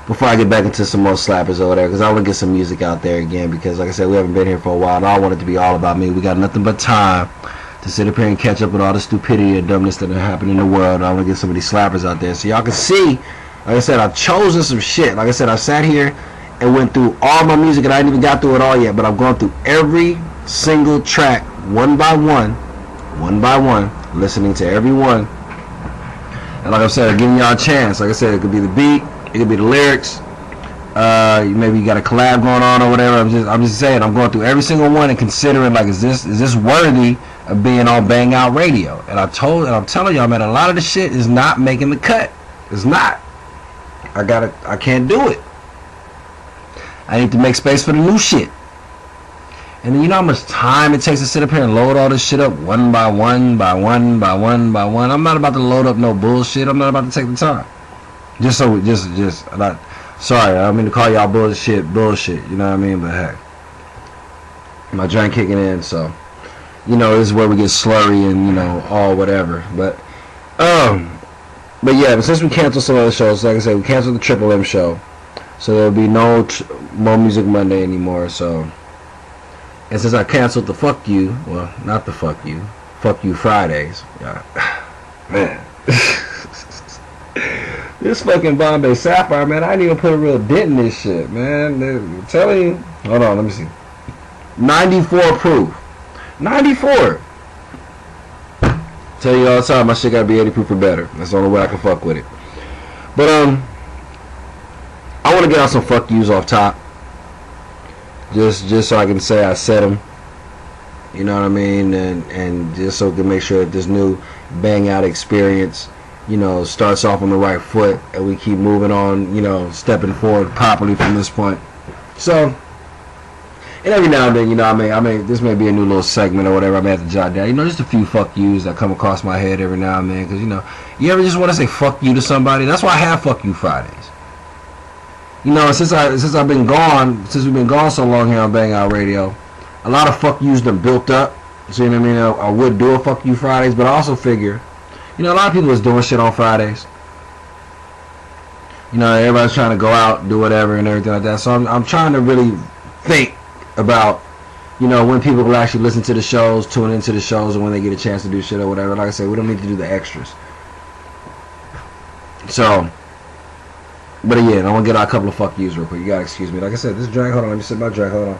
before I get back into some more slappers over there, because I want to get some music out there again, because like I said, we haven't been here for a while, and I want it to be all about me. We got nothing but time to sit up here and catch up with all the stupidity and dumbness that are happening in the world, and I want to get some of these slappers out there so y'all can see. Like I said, I've chosen some shit. Like I said, I sat here and went through all my music, and I ain't even got through it all yet, but I've gone through every single track one by one, listening to every one. And like I said, I'm giving y'all a chance. Like I said, it could be the beat, it could be the lyrics, maybe you got a collab going on or whatever. I'm just saying, I'm going through every single one and considering, like, is this worthy of being on Bang Out Radio? And I'm telling y'all, man, a lot of the shit is not making the cut. It's not. I can't do it. I need to make space for the new shit. And then you know how much time it takes to sit up here and load all this shit up one by one, by one, by one, by one. I'm not about to load up no bullshit. I'm not about to take the time. Just not, sorry, I don't mean to call y'all bullshit, you know what I mean? But hey, my drink kicking in, so, you know, this is where we get slurry and, you know, all whatever. But yeah, but since we canceled some other shows, like I said, we canceled the Triple M show. So there'll be no more Music Monday anymore, so. And since I canceled the Fuck You, well, not the Fuck You Fridays, man. This fucking Bombay Sapphire, man, I didn't even put a real dent in this shit, man. I'm telling you. Hold on, let me see. 94 proof. 94. Tell you all the time, my shit gotta be 80 proof or better. That's the only way I can fuck with it. But, I want to get out some fuck yous off top. Just so I can say I said them. You know what I mean? And just so we can make sure that this new Bang Out experience, you know, starts off on the right foot and we keep moving on, you know, stepping forward properly from this point. So, and every now and then, you know, I may this may be a new little segment or whatever I may have to jot down. You know, just a few fuck yous that come across my head every now and then. Because, you know, you ever just want to say fuck you to somebody? That's why I have Fuck You Fridays. You know, since we've been gone so long here on Bang Out Radio, a lot of fuck yous done built up. So, you know what I mean? I would do a Fuck You Fridays, but I also figure, you know, a lot of people is doing shit on Fridays. You know, everybody's trying to go out, do whatever and everything like that. So I'm trying to really think about, you know, when people will actually listen to the shows, tune into the shows, and when they get a chance to do shit or whatever. Like I said, we don't need to do the extras. So, but again, I want to get out a couple of fuck yous real quick. You gotta excuse me. Like I said, this drink, hold on, let me sip my drink, hold on.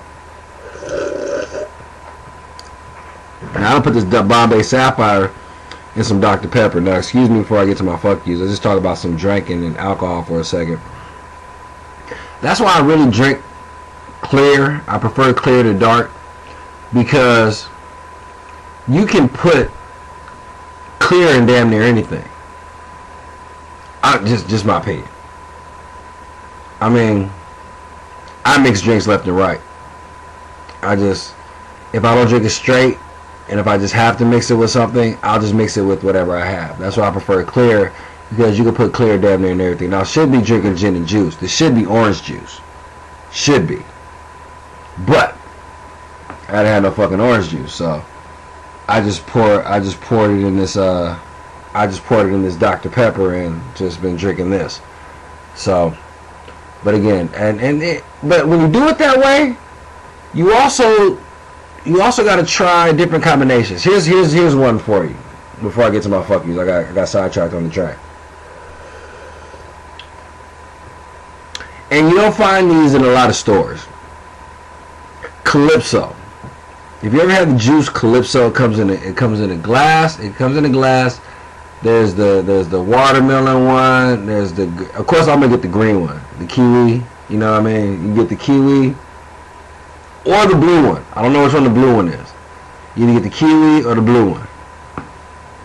Now, I'll put this Bombay Sapphire in some Dr. Pepper. Now, excuse me before I get to my fuck yous. Let's just talk about some drinking and alcohol for a second. That's why I really drink clear. I prefer clear to dark, because you can put clear in damn near anything. Just my opinion. I mean, I mix drinks left and right. If I don't drink it straight, and if I just have to mix it with something, I'll just mix it with whatever I have. That's why I prefer clear, because you can put clear damn near in everything. Now, I should be drinking gin and juice. This should be orange juice. Should be. But I hadn't had no fucking orange juice, so I just poured it in this Dr. Pepper and just been drinking this. So, but again, but when you do it that way, you also got to try different combinations. Here's one for you before I get to my fuck yous. I got sidetracked on the track. And you don't find these in a lot of stores. Calypso. If you ever had the juice Calypso, it comes in a glass. There's the watermelon one. Of course, I'm gonna get the green one, the kiwi. You know what I mean? You get the kiwi or the blue one. I don't know which one the blue one is. You either get the kiwi or the blue one,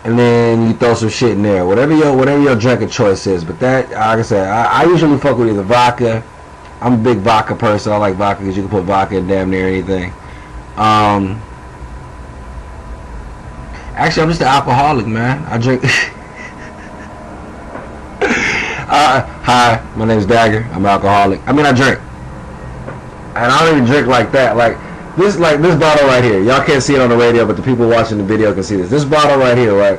and then you throw some shit in there. Whatever your drink of choice is. But that, like I said, I usually fuck with either vodka. I'm a big vodka person. I like vodka because you can put vodka in damn near anything. Actually, I'm just an alcoholic, man. I drink. Hi, my name is Dagger. I'm an alcoholic. I mean, I drink, and I don't even drink like that. Like this bottle right here. Y'all can't see it on the radio, but the people watching the video can see this. This bottle right here, right?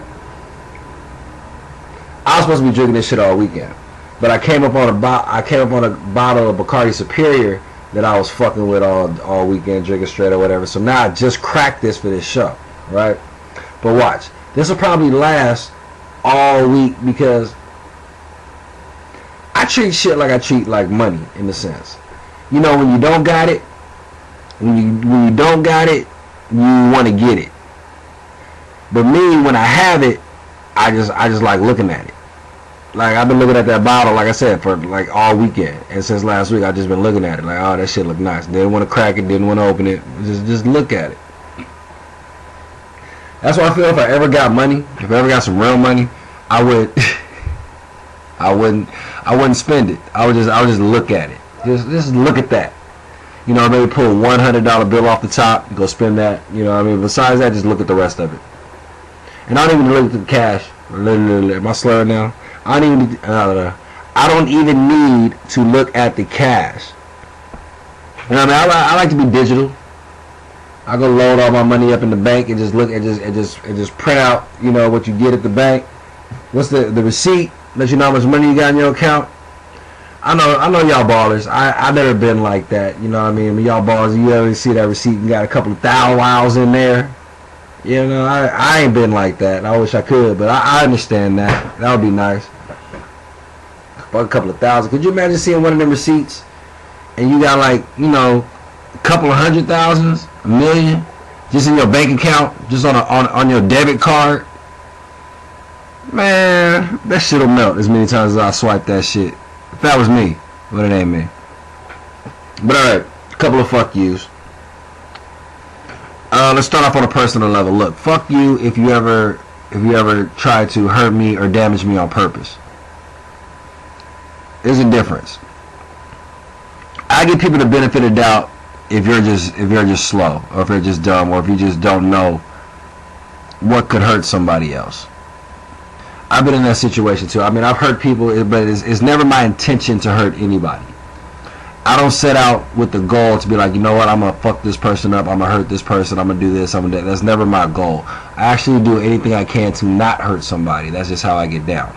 I was supposed to be drinking this shit all weekend, but I came up on a bottle of Bacardi Superior that I was fucking with all weekend, drinking straight or whatever. So now I just cracked this for this show, right? But watch, this will probably last all week, because I treat shit like I treat like money, in a sense. You know, when you don't got it, when you don't got it, you want to get it. But me, when I have it, I just like looking at it. Like, I've been looking at that bottle, like I said, for like all weekend, and since last week, I've just been looking at it. Like, oh, that shit look nice. Didn't want to crack it, didn't want to open it. Just look at it. That's why I feel if I ever got money, if I ever got some real money, I wouldn't spend it. I would just look at it. Just look at that. You know, maybe pull a $100 bill off the top, go spend that. You know what I mean? Besides that, just look at the rest of it. And I don't even look at the cash. Am I slurring now? I don't even need to look at the cash. You know what I mean? I like to be digital. I go load all my money up in the bank and just look and just print out, you know, what you get at the bank. What's the receipt? Let you know how much money you got in your account. I know y'all ballers. I've never been like that. You know what I mean? When y'all ballers, you ever see that receipt and got a couple of $1,000 in there? You know, I ain't been like that. I wish I could, but I understand that. That would be nice. A couple of $1,000. Could you imagine seeing one of them receipts and you got like, you know, a couple of $100,000, $1 million, just in your bank account, just on your debit card? Man, that shit'll melt as many times as I swipe that shit. If that was me, but it ain't me. But alright, a couple of fuck yous. Let's start off on a personal level. Look, fuck you if you ever try to hurt me or damage me on purpose. There's a difference. I give people the benefit of doubt if you're just slow, or if you're just dumb, or if you just don't know what could hurt somebody else. I've been in that situation too. I mean, I've hurt people, but it's never my intention to hurt anybody. I don't set out with the goal to be like, you know what, I'm going to fuck this person up, I'm going to hurt this person, I'm going to do this, I'm going to do that. That's never my goal. I actually do anything I can to not hurt somebody. That's just how I get down.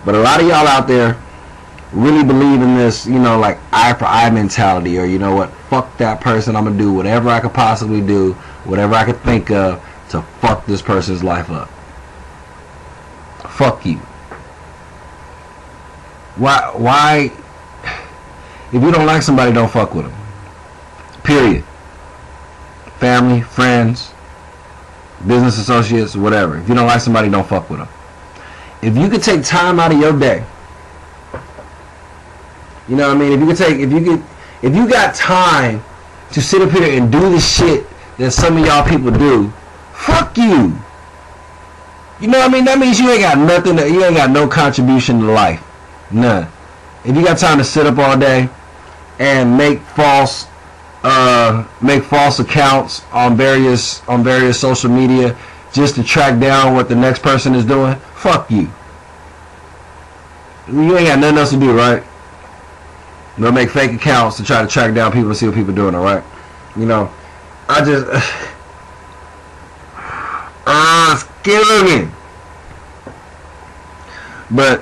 But a lot of y'all out there really believe in this, you know, like eye for eye mentality, or you know what, fuck that person, I'm going to do whatever I could possibly do, whatever I could think of to fuck this person's life up. Fuck you. Why? If you don't like somebody, don't fuck with them. Period. Family, friends, business associates, whatever. If you don't like somebody, don't fuck with them. If you could take time out of your day, you know what I mean? If you got time to sit up here and do the shit that some of y'all people do, fuck you. You know what I mean? That means you ain't got nothing. You ain't got no contribution to life. None. If you got time to sit up all day and make false accounts on various social media just to track down what the next person is doing, fuck you. You ain't got nothing else to do, right? They'll make fake accounts to try to track down people and see what people are doing, alright? You know, I just it's killing me. But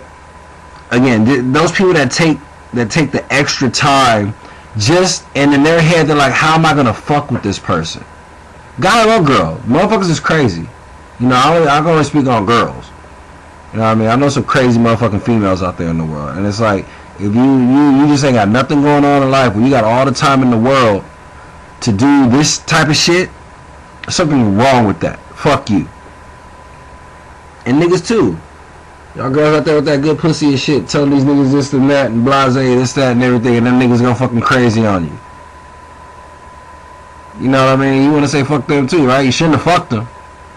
again, those people that take the extra time, just and in their head they're like, how am I gonna fuck with this person? Guy or girl, motherfuckers is crazy. You know, I can only speak on girls. You know what I mean? I know some crazy motherfucking females out there in the world, and it's like, if you just ain't got nothing going on in life, when you got all the time in the world to do this type of shit, there's something wrong with that. Fuck you. And niggas too. Y'all girls out there with that good pussy and shit, telling these niggas this and that and blase, this, that, and everything, and them niggas go fucking crazy on you. You know what I mean? You want to say fuck them too, right? You shouldn't have fucked them.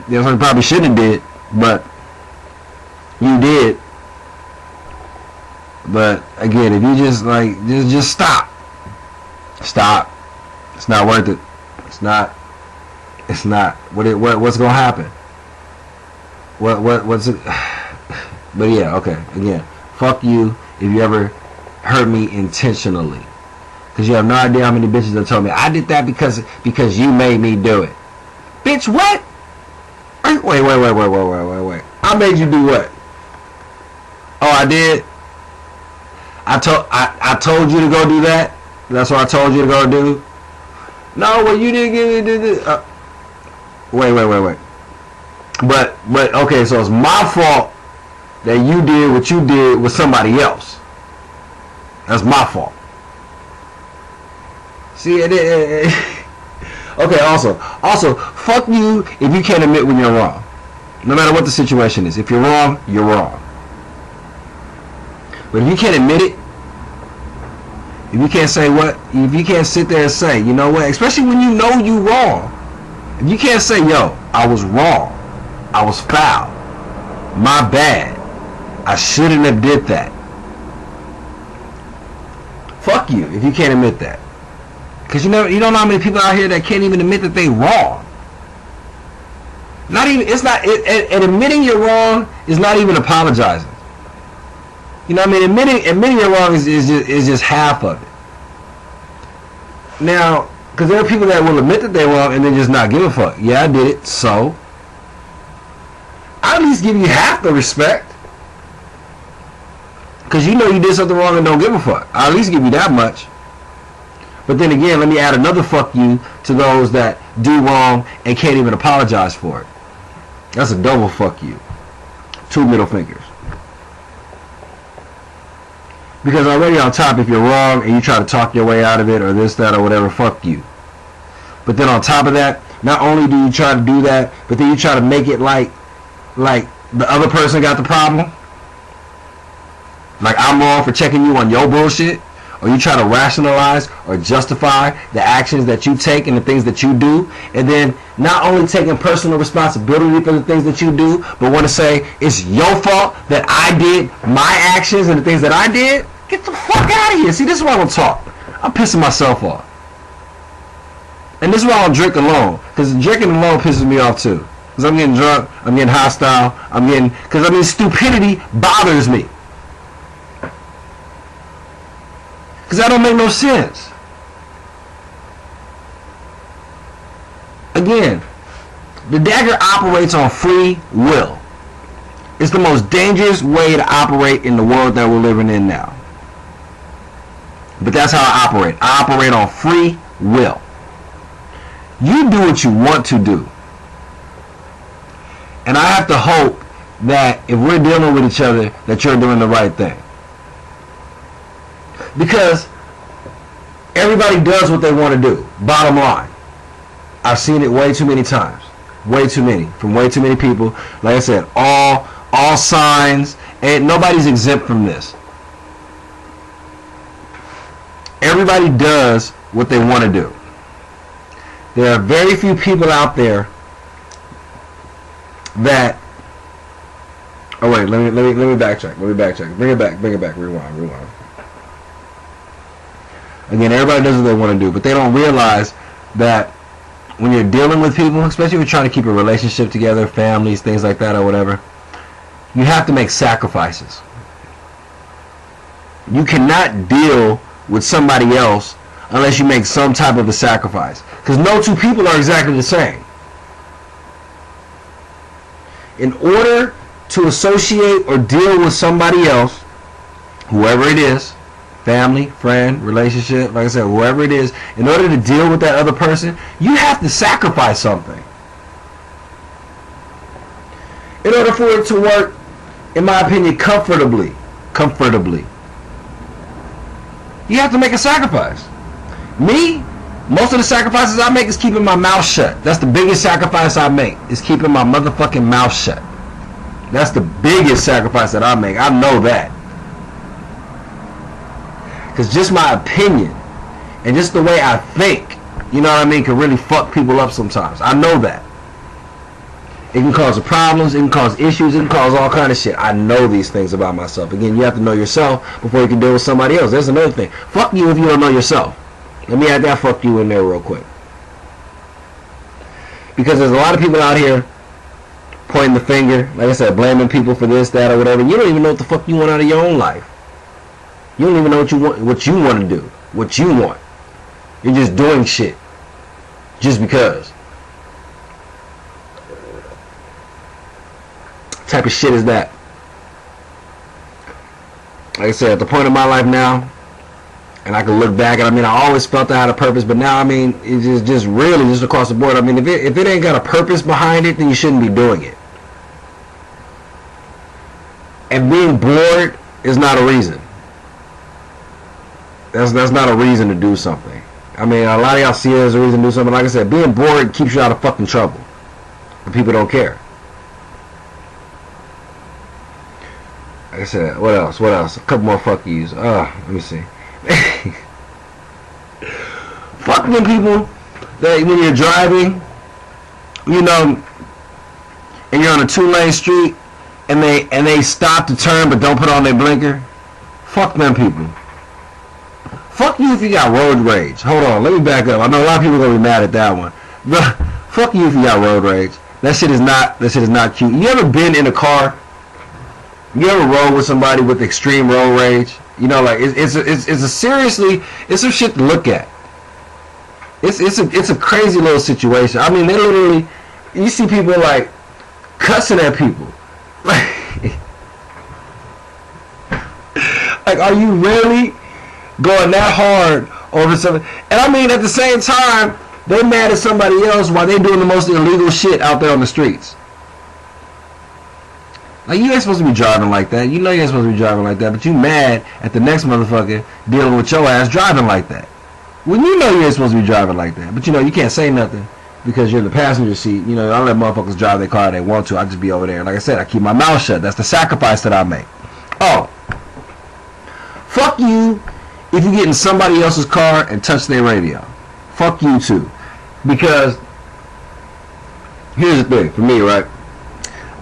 That's what you probably shouldn't have did, but you did. But again, if you just like, just stop. Stop. It's not worth it. It's not. What's gonna happen? What's it? But yeah, okay. Again, fuck you if you ever hurt me intentionally, because you have no idea how many bitches have told me I did that because you made me do it. Bitch, what? Wait. I made you do what? Oh, I did. I told you to go do that. That's what I told you to go do. No, well, you didn't give me this. Wait. But okay, so it's my fault that you did what you did with somebody else. That's my fault. See, okay. Also, fuck you if you can't admit when you're wrong. No matter what the situation is, if you're wrong, you're wrong. But if you can't admit it, if you can't say if you can't sit there and say, you know what, especially when you know you wrong, if you can't say, yo, I was wrong, I was foul, my bad, I shouldn't have did that. Fuck you if you can't admit that. Because you don't know how many people out here that can't even admit that they wrong. Not even, it's not, and admitting you're wrong is not even apologizing. You know what I mean? Admitting you're wrong is just half of it. Now, because there are people that will admit that they're wrong and then just not give a fuck. Yeah, I did it, so I'll at least give you half the respect. Because you know you did something wrong and don't give a fuck. I'll at least give you that much. But then again, let me add another fuck you to those that do wrong and can't even apologize for it. That's a double fuck you. 2 middle fingers. Because already on top, if you're wrong and you try to talk your way out of it or this, that, or whatever, fuck you. But then on top of that, not only do you try to do that, but then you try to make it like the other person got the problem. Like I'm wrong for checking you on your bullshit. Or you try to rationalize or justify the actions that you take and the things that you do, and then not only taking personal responsibility for the things that you do, but want to say it's your fault that I did my actions and the things that I did. Get the fuck out of here. See, this is why I don't talk. I'm pissing myself off. And this is why I don't drink alone, because drinking alone pisses me off too. Because I'm getting drunk, I'm getting hostile, because stupidity bothers me. Because that don't make no sense. Again, the Dagger operates on free will. It's the most dangerous way to operate in the world that we're living in now. But that's how I operate. I operate on free will. You do what you want to do. And I have to hope that if we're dealing with each other, that you're doing the right thing. Because everybody does what they want to do. Bottom line. I've seen it way too many times. Way too many. From way too many people. Like I said, all signs. And nobody's exempt from this. Everybody does what they want to do. There are very few people out there that... Oh wait, let me backtrack. Bring it back. Rewind. Again, everybody does what they want to do, but they don't realize that when you're dealing with people, especially if you're trying to keep a relationship together, families, things like that or whatever, you have to make sacrifices. You cannot deal with somebody else unless you make some type of a sacrifice. Because no two people are exactly the same. In order to associate or deal with somebody else, whoever it is, family, friend, relationship, like I said, whoever it is, in order to deal with that other person, you have to sacrifice something. In order for it to work, in my opinion, comfortably, you have to make a sacrifice. Me, most of the sacrifices I make is keeping my mouth shut. That's the biggest sacrifice I make, is keeping my motherfucking mouth shut. That's the biggest sacrifice that I make. I know that. Because just my opinion and just the way I think, you know what I mean, can really fuck people up sometimes. I know that. It can cause problems, it can cause issues, it can cause all kind of shit. I know these things about myself. Again, you have to know yourself before you can deal with somebody else. That's another thing. Fuck you if you don't know yourself. Let me add that fuck you in there real quick. Because there's a lot of people out here pointing the finger, like I said, blaming people for this, that, or whatever. You don't even know what the fuck you want out of your own life. You don't even know what you want to do, what you want. You're just doing shit just because. What type of shit is that? Like I said, at the point of my life now, and I can look back, and I always felt I had a purpose, but now, it's just really just across the board. If it ain't got a purpose behind it, then you shouldn't be doing it. And being bored is not a reason. That's not a reason to do something. A lot of y'all see it as a reason to do something. Like I said, being bored keeps you out of fucking trouble. But people don't care. Like I said, what else? A couple more fuck yous. Let me see. Fuck them people that when you're driving, and you're on a 2-lane street, and they stop to turn but don't put on their blinker. Fuck them people. Fuck you if you got road rage. Hold on, let me back up. I know a lot of people are gonna be mad at that one. But fuck you if you got road rage. That shit is not cute. You ever been in a car? You ever rode with somebody with extreme road rage? You know, like it's some shit to look at. It's a crazy little situation. I mean, they literally, you see people like cussing at people. Like, are you really going that hard over something? And I mean, at the same time, they mad at somebody else while they doing the most illegal shit out there on the streets. Like, you ain't supposed to be driving like that. You know you ain't supposed to be driving like that, but you mad at the next motherfucker dealing with your ass driving like that. When you know you ain't supposed to be driving like that, but you know you can't say nothing because you're in the passenger seat. You know, I let motherfuckers drive their car if they want to. I just be over there. Like I said, I keep my mouth shut. That's the sacrifice that I make. Oh. Fuck you if you get in somebody else's car and touch their radio. Fuck you too. Because here's the thing, for me, right?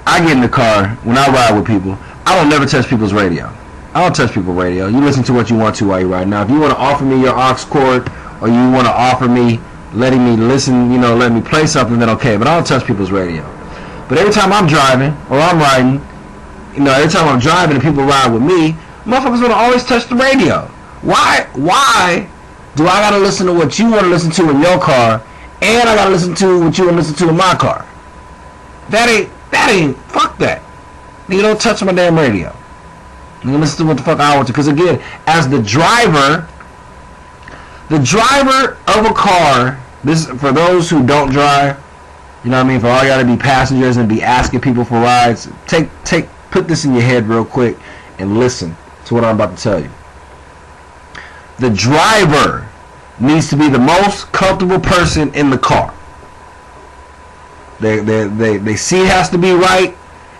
I get in the car when I ride with people. I don't never touch people's radio. I don't touch people's radio. You listen to what you want to while you ride. Now, if you want to offer me your aux cord, or you want to offer me letting me listen, you know, let me play something, then okay. But I don't touch people's radio. But every time I'm driving or I'm riding, you know, every time I'm driving and people ride with me, motherfuckers want to always touch the radio. Why do I gotta listen to what you want to listen to in your car, and I gotta listen to what you want to listen to in my car? That ain't, fuck that. You don't touch my damn radio. You can listen to what the fuck I want to. Because again, as the driver of a car, this for those who don't drive, you know what I mean, for all y'all to be passengers and be asking people for rides, put this in your head real quick and listen to what I'm about to tell you. The driver needs to be the most comfortable person in the car. Their seat has to be right.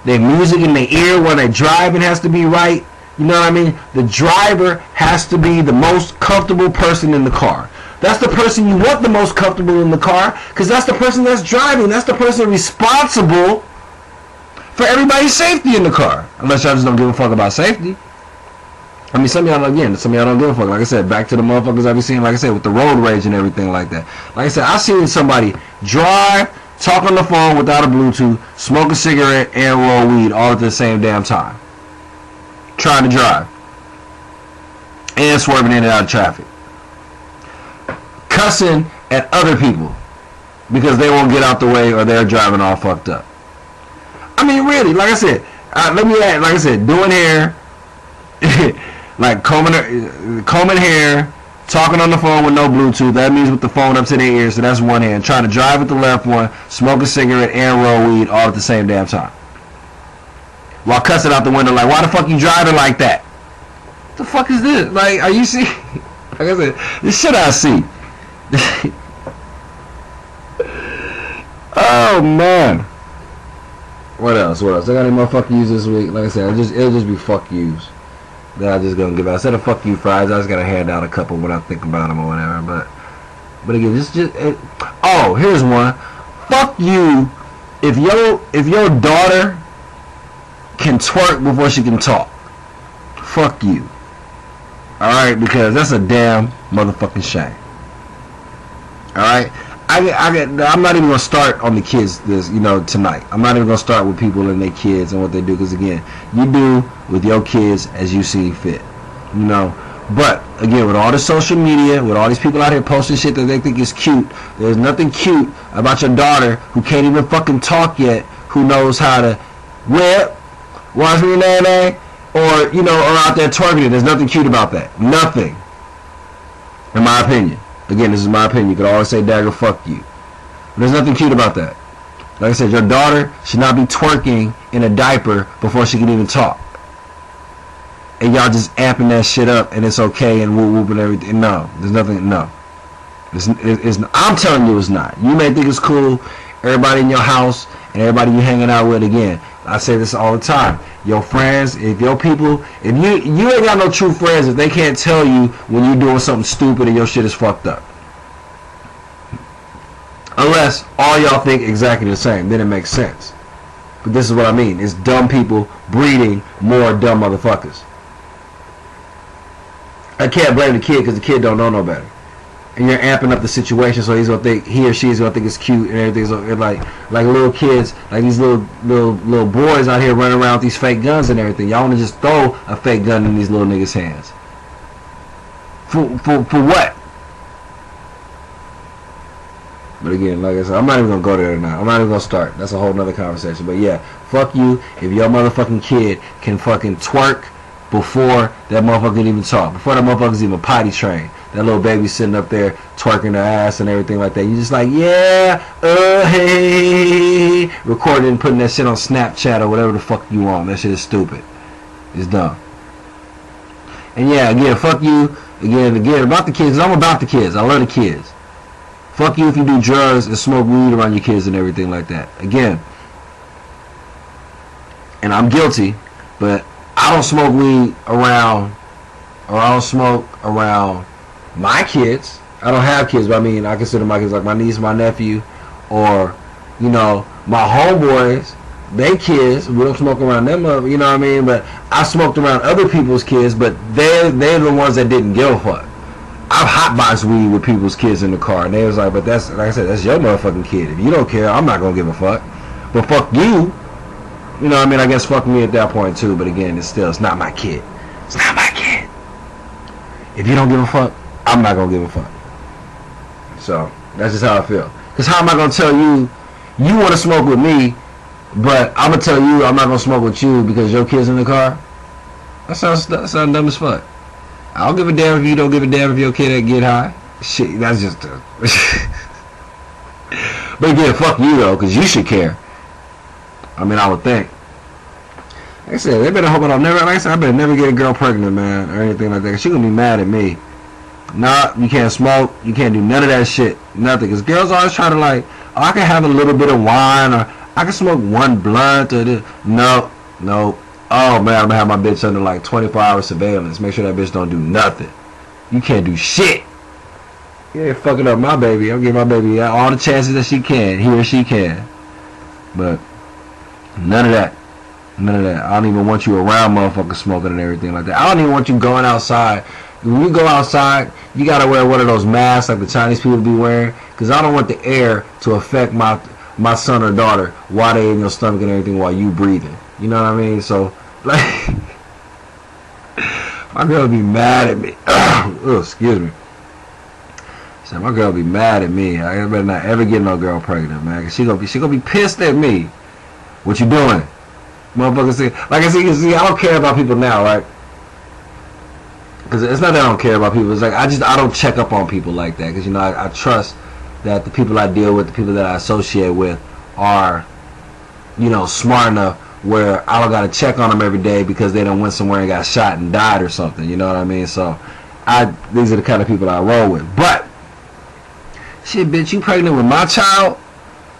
Their music in their ear when they're driving has to be right. You know what I mean? The driver has to be the most comfortable person in the car. That's the person you want the most comfortable in the car, because that's the person that's driving. That's the person responsible for everybody's safety in the car. Unless y'all just don't give a fuck about safety. I mean, some of y'all don't give a fuck. Like I said, back to the motherfuckers I be seeing, like I said, with the road rage and everything like that. Like I said, I seen somebody drive, talk on the phone without a Bluetooth, smoke a cigarette, and roll weed all at the same damn time. Trying to drive. And swerving in and out of traffic. Cussing at other people because they won't get out the way or they're driving all fucked up. I mean, really, like I said, let me add, like I said, doing hair, like combing hair, talking on the phone with no Bluetooth. That means with the phone up to their ear, so that's one hand. Trying to drive with the left one, smoke a cigarette, and roll weed all at the same damn time. While cussing out the window like, why the fuck you driving like that? What the fuck is this? Like, are you see? Like I said, this shit I see. Oh man. What else? I got any more fuck yous this week? Like I said, it'll just be fuck yous that I'm just gonna give out. Instead of fuck you Fridays, I just gotta hand out a couple when I think about them or whatever. But again, oh, here's one. Fuck you if your daughter can twerk before she can talk. Fuck you. Alright, because that's a damn motherfucking shame. Alright? I'm not even gonna start on the kids tonight. I'm not even gonna start with people and their kids and what they do, because again, you do with your kids as you see fit. You know. But again, with all the social media, with all these people out here posting shit that they think is cute, there's nothing cute about your daughter who can't even fucking talk yet, who knows how to whip, watch me nay, or or out there twerking it. There's nothing cute about that. Nothing. In my opinion. Again, this is my opinion. You could always say, Dagger, fuck you. But there's nothing cute about that. Like I said, your daughter should not be twerking in a diaper before she can even talk. And y'all just amping that shit up and it's okay and whoop and everything. No, there's nothing. No. I'm telling you it's not. You may think it's cool. Everybody in your house and everybody you hanging out with, again, I say this all the time. Your friends, if your people, if you ain't got no true friends if they can't tell you when you're doing something stupid and your shit is fucked up. Unless all y'all think exactly the same, then it makes sense. But this is what I mean. It's dumb people breeding more dumb motherfuckers. I can't blame the kid because the kid don't know no better. And you're amping up the situation, so he's gonna think, he or she's gonna think it's cute and everything's like little kids, like these little boys out here running around with these fake guns and everything. Y'all wanna just throw a fake gun in these little niggas' hands. For what? But again, like I said, I'm not even gonna go there tonight. I'm not even gonna start. That's a whole nother conversation. But yeah, fuck you if your motherfucking kid can fucking twerk before that motherfucker can even talk, before that motherfucker's even potty trained. That little baby sitting up there twerking her ass and everything like that. You just like, yeah, hey, recording and putting that shit on Snapchat or whatever the fuck you want. That shit is stupid. It's dumb. And yeah, again, fuck you. Again, about the kids. I'm about the kids. I love the kids. Fuck you if you do drugs and smoke weed around your kids and everything like that. Again, and I'm guilty, but I don't smoke weed around, or I don't smoke around my kids. I don't have kids, but I mean, I consider my kids like my niece, my nephew, or, you know, my homeboys, they kids. We don't smoke around them, you know what I mean? But I smoked around other people's kids, but they're the ones that didn't give a fuck. I've hotboxed weed with people's kids in the car, and they was like, but that's, like I said, that's your motherfucking kid. If you don't care, I'm not gonna give a fuck. But fuck you. You know what I mean? I guess fuck me at that point too, but again, it's not my kid. It's not my kid. If you don't give a fuck, I'm not gonna give a fuck. So that's just how I feel. Because how am I gonna tell you you want to smoke with me, but I'm gonna tell you I'm not gonna smoke with you because your kid's in the car? That sounds dumb as fuck. I don't give a damn if you don't give a damn if your kid ain't get high. Shit, that's just But again, fuck you though, because you should care. I mean, I would think. Like I said, they better hope I don't never. Like I said, I better never get a girl pregnant, man, or anything like that. Cause she gonna be mad at me. Nah, you can't smoke. You can't do none of that shit. Nothing. Cause girls always try to like, oh, I can have a little bit of wine, or I can smoke one blunt, or this. No. Oh man, I'm gonna have my bitch under like 24-hour surveillance. Make sure that bitch don't do nothing. You can't do shit. You ain't fucking up my baby. I'll give my baby all the chances that she can. He or she can. But none of that. None of that. I don't even want you around motherfuckers smoking and everything like that. I don't even want you going outside. When you go outside, you gotta wear one of those masks like the Chinese people be wearing, because I don't want the air to affect my son or daughter while they in your stomach and everything while you breathing. You know what I mean? So, like, my girl be mad at me. Oh, excuse me. So my girl be mad at me. I better not ever get no girl pregnant, man. Cause she gonna be pissed at me. What you doing? Motherfuckers say, like I see, I don't care about people now, right? Because it's not that I don't care about people. It's like I don't check up on people like that. Because, you know, I trust that the people I deal with, the people that I associate with are, you know, smart enough where I don't got to check on them every day because they done went somewhere and got shot and died or something. You know what I mean? So these are the kind of people I roll with. But shit, bitch, you pregnant with my child,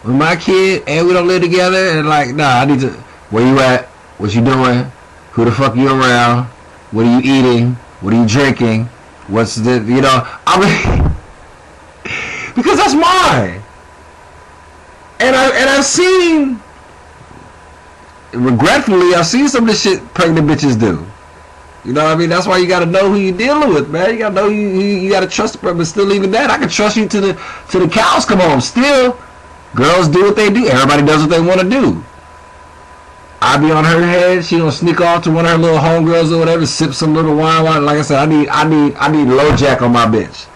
with my kid, and we don't live together? And like, nah, I need to. Where you at? What you doing? Who the fuck you around? What are you eating? What are you drinking? What's the, you know, I mean, because that's mine. And I've seen, regretfully, I've seen some of the shit pregnant bitches do. You know what I mean? That's why you gotta know who you're dealing with, man. You gotta know you gotta trust the person. But still, even that, I can trust you to the cows come home. Still, girls do what they do. Everybody does what they want to do. I be on her head. She gonna sneak off to one of her little homegirls or whatever, sip some little wine. Like I said, I need low jack on my bitch.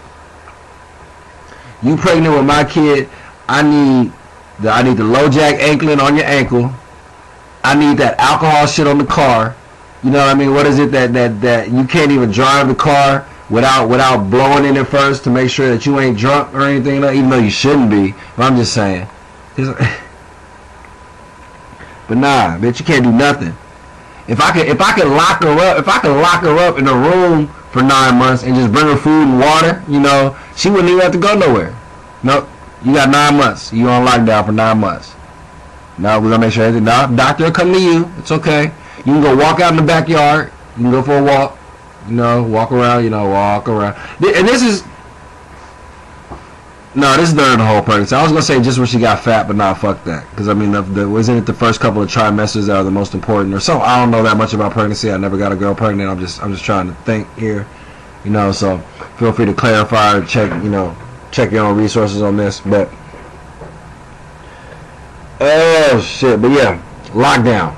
You pregnant with my kid? I need the low jack anklet on your ankle. I need that alcohol shit on the car. You know what I mean? What is it that you can't even drive the car without blowing in it first to make sure that you ain't drunk or anything? Even though you shouldn't be. But I'm just saying. But nah, bitch, you can't do nothing. If I could lock her up in a room for 9 months and just bring her food and water, you know, she wouldn't even have to go nowhere. Nope. You got 9 months. You on lockdown for 9 months. No, we're gonna make sure everything. No, doctor will come to you. It's okay. You can go walk out in the backyard. You can go for a walk. You know, walk around. You know, walk around. And this is during the whole pregnancy. I was gonna say just when she got fat, but nah, fuck that. Because I mean, wasn't it the first couple of trimesters that are the most important, or so? I don't know that much about pregnancy. I never got a girl pregnant. I'm just trying to think here. You know, so feel free to clarify or check, you know, check your own resources on this. But oh shit! But yeah, lockdown.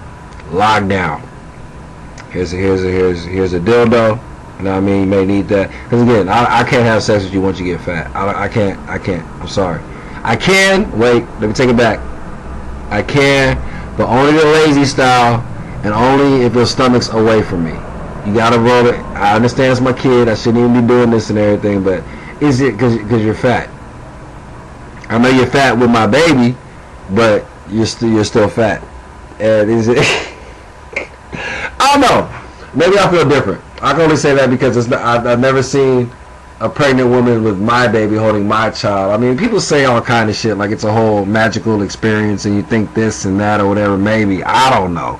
Here's a dildo. You know what I mean? You may need that. Because again, I can't have sex with you once you get fat. I can't. I'm sorry. I can. Wait, let me take it back. I can, but only the lazy style, and only if your stomach's away from me. You gotta roll it. I understand it's my kid. I shouldn't even be doing this and everything, but is it because you're fat? I know you're fat with my baby, but you're still fat. And is it? I don't know. Maybe I feel different. I can only say that because it's not, I've never seen a pregnant woman with my baby holding my child. I mean, people say all kind of shit like it's a whole magical experience and you think this and that or whatever. Maybe. I don't know.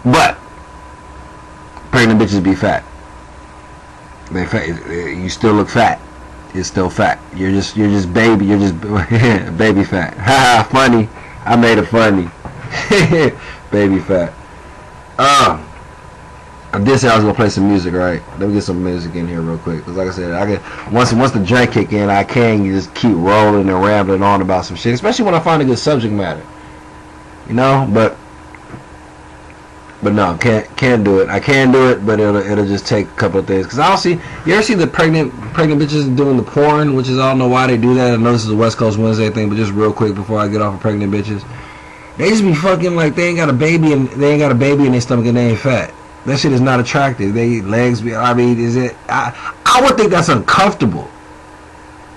But pregnant bitches be fat. They fat. You still look fat. You're still fat. You're just baby. You're just baby fat. Haha, funny. I made it funny. Baby fat. I did say I was gonna play some music, right? Let me get some music in here real quick, because like I said, I get once the drink kick in, I can just keep rolling and rambling on about some shit, especially when I find a good subject matter, you know. But no, can't do it. I can do it, but it'll just take a couple of things. Because I don't see. You ever see the pregnant bitches doing the porn, which is I don't know why they do that. I know this is a West Coast Wednesday thing, but just real quick before I get off of pregnant bitches, they just be fucking like they ain't got a baby in their stomach and they ain't fat. That shit is not attractive. They legs be. I mean, is it? I would think that's uncomfortable.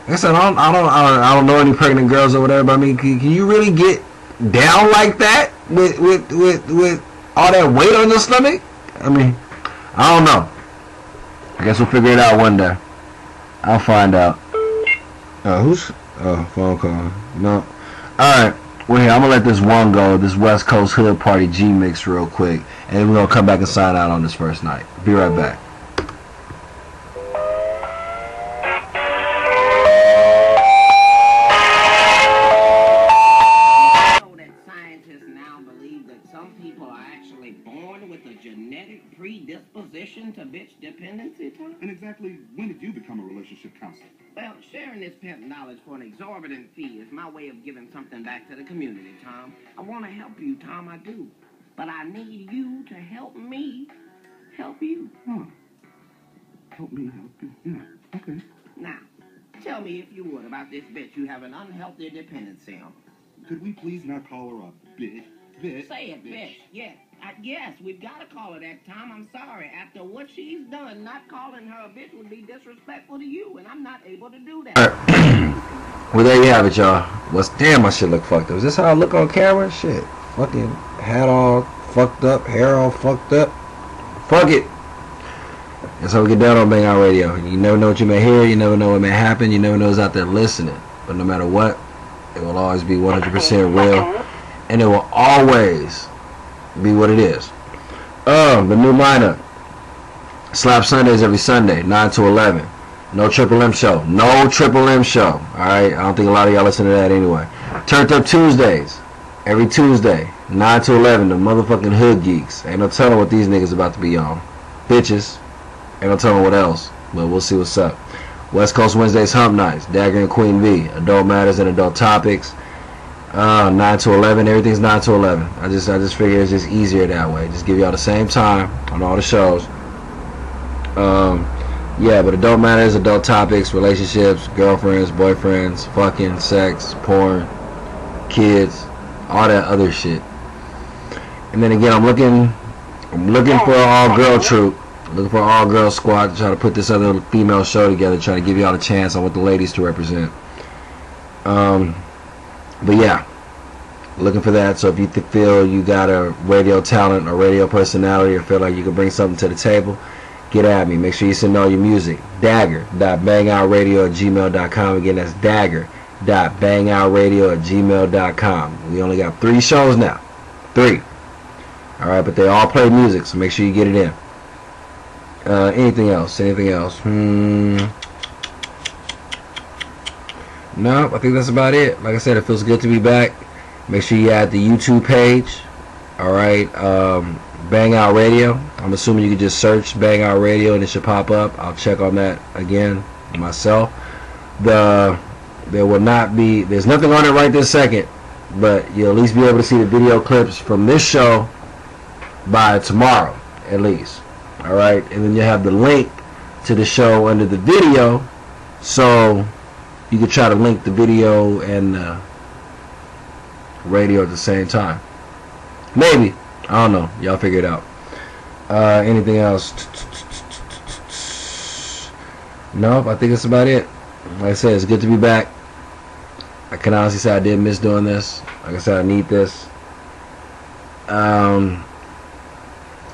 Like I said, I don't know any pregnant girls or whatever. But I mean, can you really get down like that with all that weight on your stomach? I mean, I don't know. I guess we'll figure it out one day. I'll find out. Phone call. No. All right. Well, here, I'm going to let this one go, this West Coast Hood Party G-Mix real quick, and then we're going to come back and sign out on this first night. Be right back. That scientists now believe that some people are actually born with a genetic predisposition to bitch dependency, Tom? And exactly when did you become a relationship counselor? Well, sharing this pep knowledge for an exorbitant fee is my way of giving something back to the community, Tom. I want to help you, Tom, I do. But I need you to help me help you. Huh. Help me help you. Yeah, okay. Now, tell me if you would about this bitch you have an unhealthy dependency on. Could we please not call her a bitch? Bitch. Say it, bitch. Yes. Yes, we've got to call her that, Tom. I'm sorry. After what she's done, not calling her a bitch would be disrespectful to you, and I'm not able to do that. Well, there you have it, y'all. Damn, my shit look fucked up. Is this how I look on camera? Shit. Fucking hat all fucked up, hair all fucked up. Fuck it. That's how we get down on Bang Out Radio. You never know what you may hear. You never know what may happen. You never know who's out there listening. But no matter what, it will always be 100% real. And it will always be what it is. The new lineup. S.L.A.P.S Sundays every Sunday, 9 to 11. No Triple M show. No Triple M show. Alright? I don't think a lot of y'all listen to that anyway. Turned Up Tuesdays. Every Tuesday, 9 to 11. The motherfucking Hood Geeks. Ain't no telling what these niggas about to be on. Bitches. Ain't no telling what else. But we'll see what's up. West Coast Wednesdays Hump Nights. Dagger and Queen V. Adult Matters and Adult Topics. 9 to 11. Everything's 9 to 11. I just figure it's just easier that way. Just give y'all the same time on all the shows. Yeah, but Adult Matters, Adult Topics, relationships, girlfriends, boyfriends, fucking, sex, porn, kids, all that other shit. And then again, I'm looking for an all-girl troop. Looking for an all-girl squad to try to put this other female show together, try to give y'all a chance on what the ladies to represent. But yeah, looking for that. So if you feel you got a radio talent or radio personality or feel like you can bring something to the table, get at me. Make sure you send all your music. Dagger.bangoutradio@gmail.com. Again, that's Dagger.bangoutradio@gmail.com. We only got 3 shows now. 3. Alright, but they all play music, so make sure you get it in. Anything else? No, I think that's about it. Like I said, it feels good to be back. Make sure you add the YouTube page. Alright, Bang Out Radio. I'm assuming you can just search Bang Out Radio and it should pop up. I'll check on that again myself. There will not be, there's nothing on it right this second, but you'll at least be able to see the video clips from this show by tomorrow at least. Alright, and then you have the link to the show under the video, so you can try to link the video and radio at the same time. Maybe. I don't know. Y'all figure it out. Anything else? Nope, I think that's about it. Like I said, it's good to be back. I can honestly say I did miss doing this. Like I said, I need this.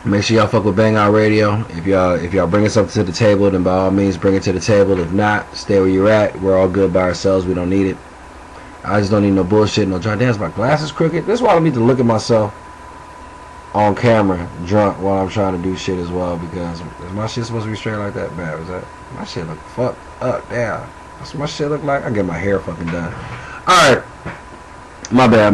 Make sure y'all fuck with Bang Out Radio. If y'all bringing something to the table, then by all means bring it to the table. If not, stay where you're at. We're all good by ourselves. We don't need it. I just don't need no bullshit, no drunk. Damn, my glasses crooked. This is why I need to look at myself on camera drunk while I'm trying to do shit as well, because is my shit supposed to be straight like that? Man, is that my shit look fucked up? Damn, that's what my shit look like. I get my hair fucking done. Alright, my bad.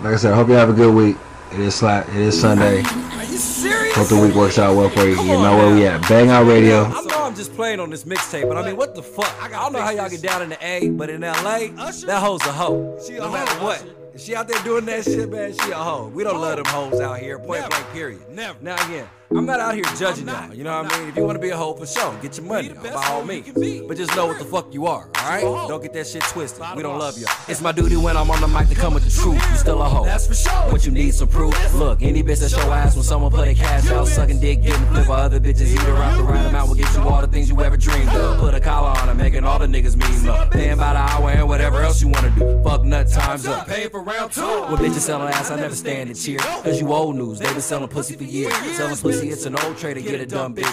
Like I said, I hope you have a good week. It is Sunday. Are you serious? Hope the week works out well for you. You know where we at. Bang Out Radio. I know I'm just playing on this mixtape, but I mean, what the fuck? I don't know how y'all get down in the A, but in LA, that hoe's a hoe. No matter what. If she out there doing that shit, man, she a hoe. We don't love them hoes out here, point blank, period. Never. Now again, I'm not out here judging y'all, you know what I mean? If you want to be a hoe, for sure, get your money, by all means. But just know what the fuck you are, alright? Don't get that shit twisted. We don't love y'all. It's my duty when I'm on the mic to come with the truth. You still a hoe. That's for sure. What you need some proof. Look, any bitch that show ass when someone put a cash out, sucking dick, getting flip for other bitches, either wrap the right amount will get you all the things you ever dreamed of. Put a collar on her, making all the niggas mean up. Paying by the hour and whatever else you wanna do. Fuck nut times up. Paying for round two. When bitches selling ass, I never stand and cheer. Cause you old news, they been selling pussy for years. Selling pussy, it's an old trade to get a dumb bitch.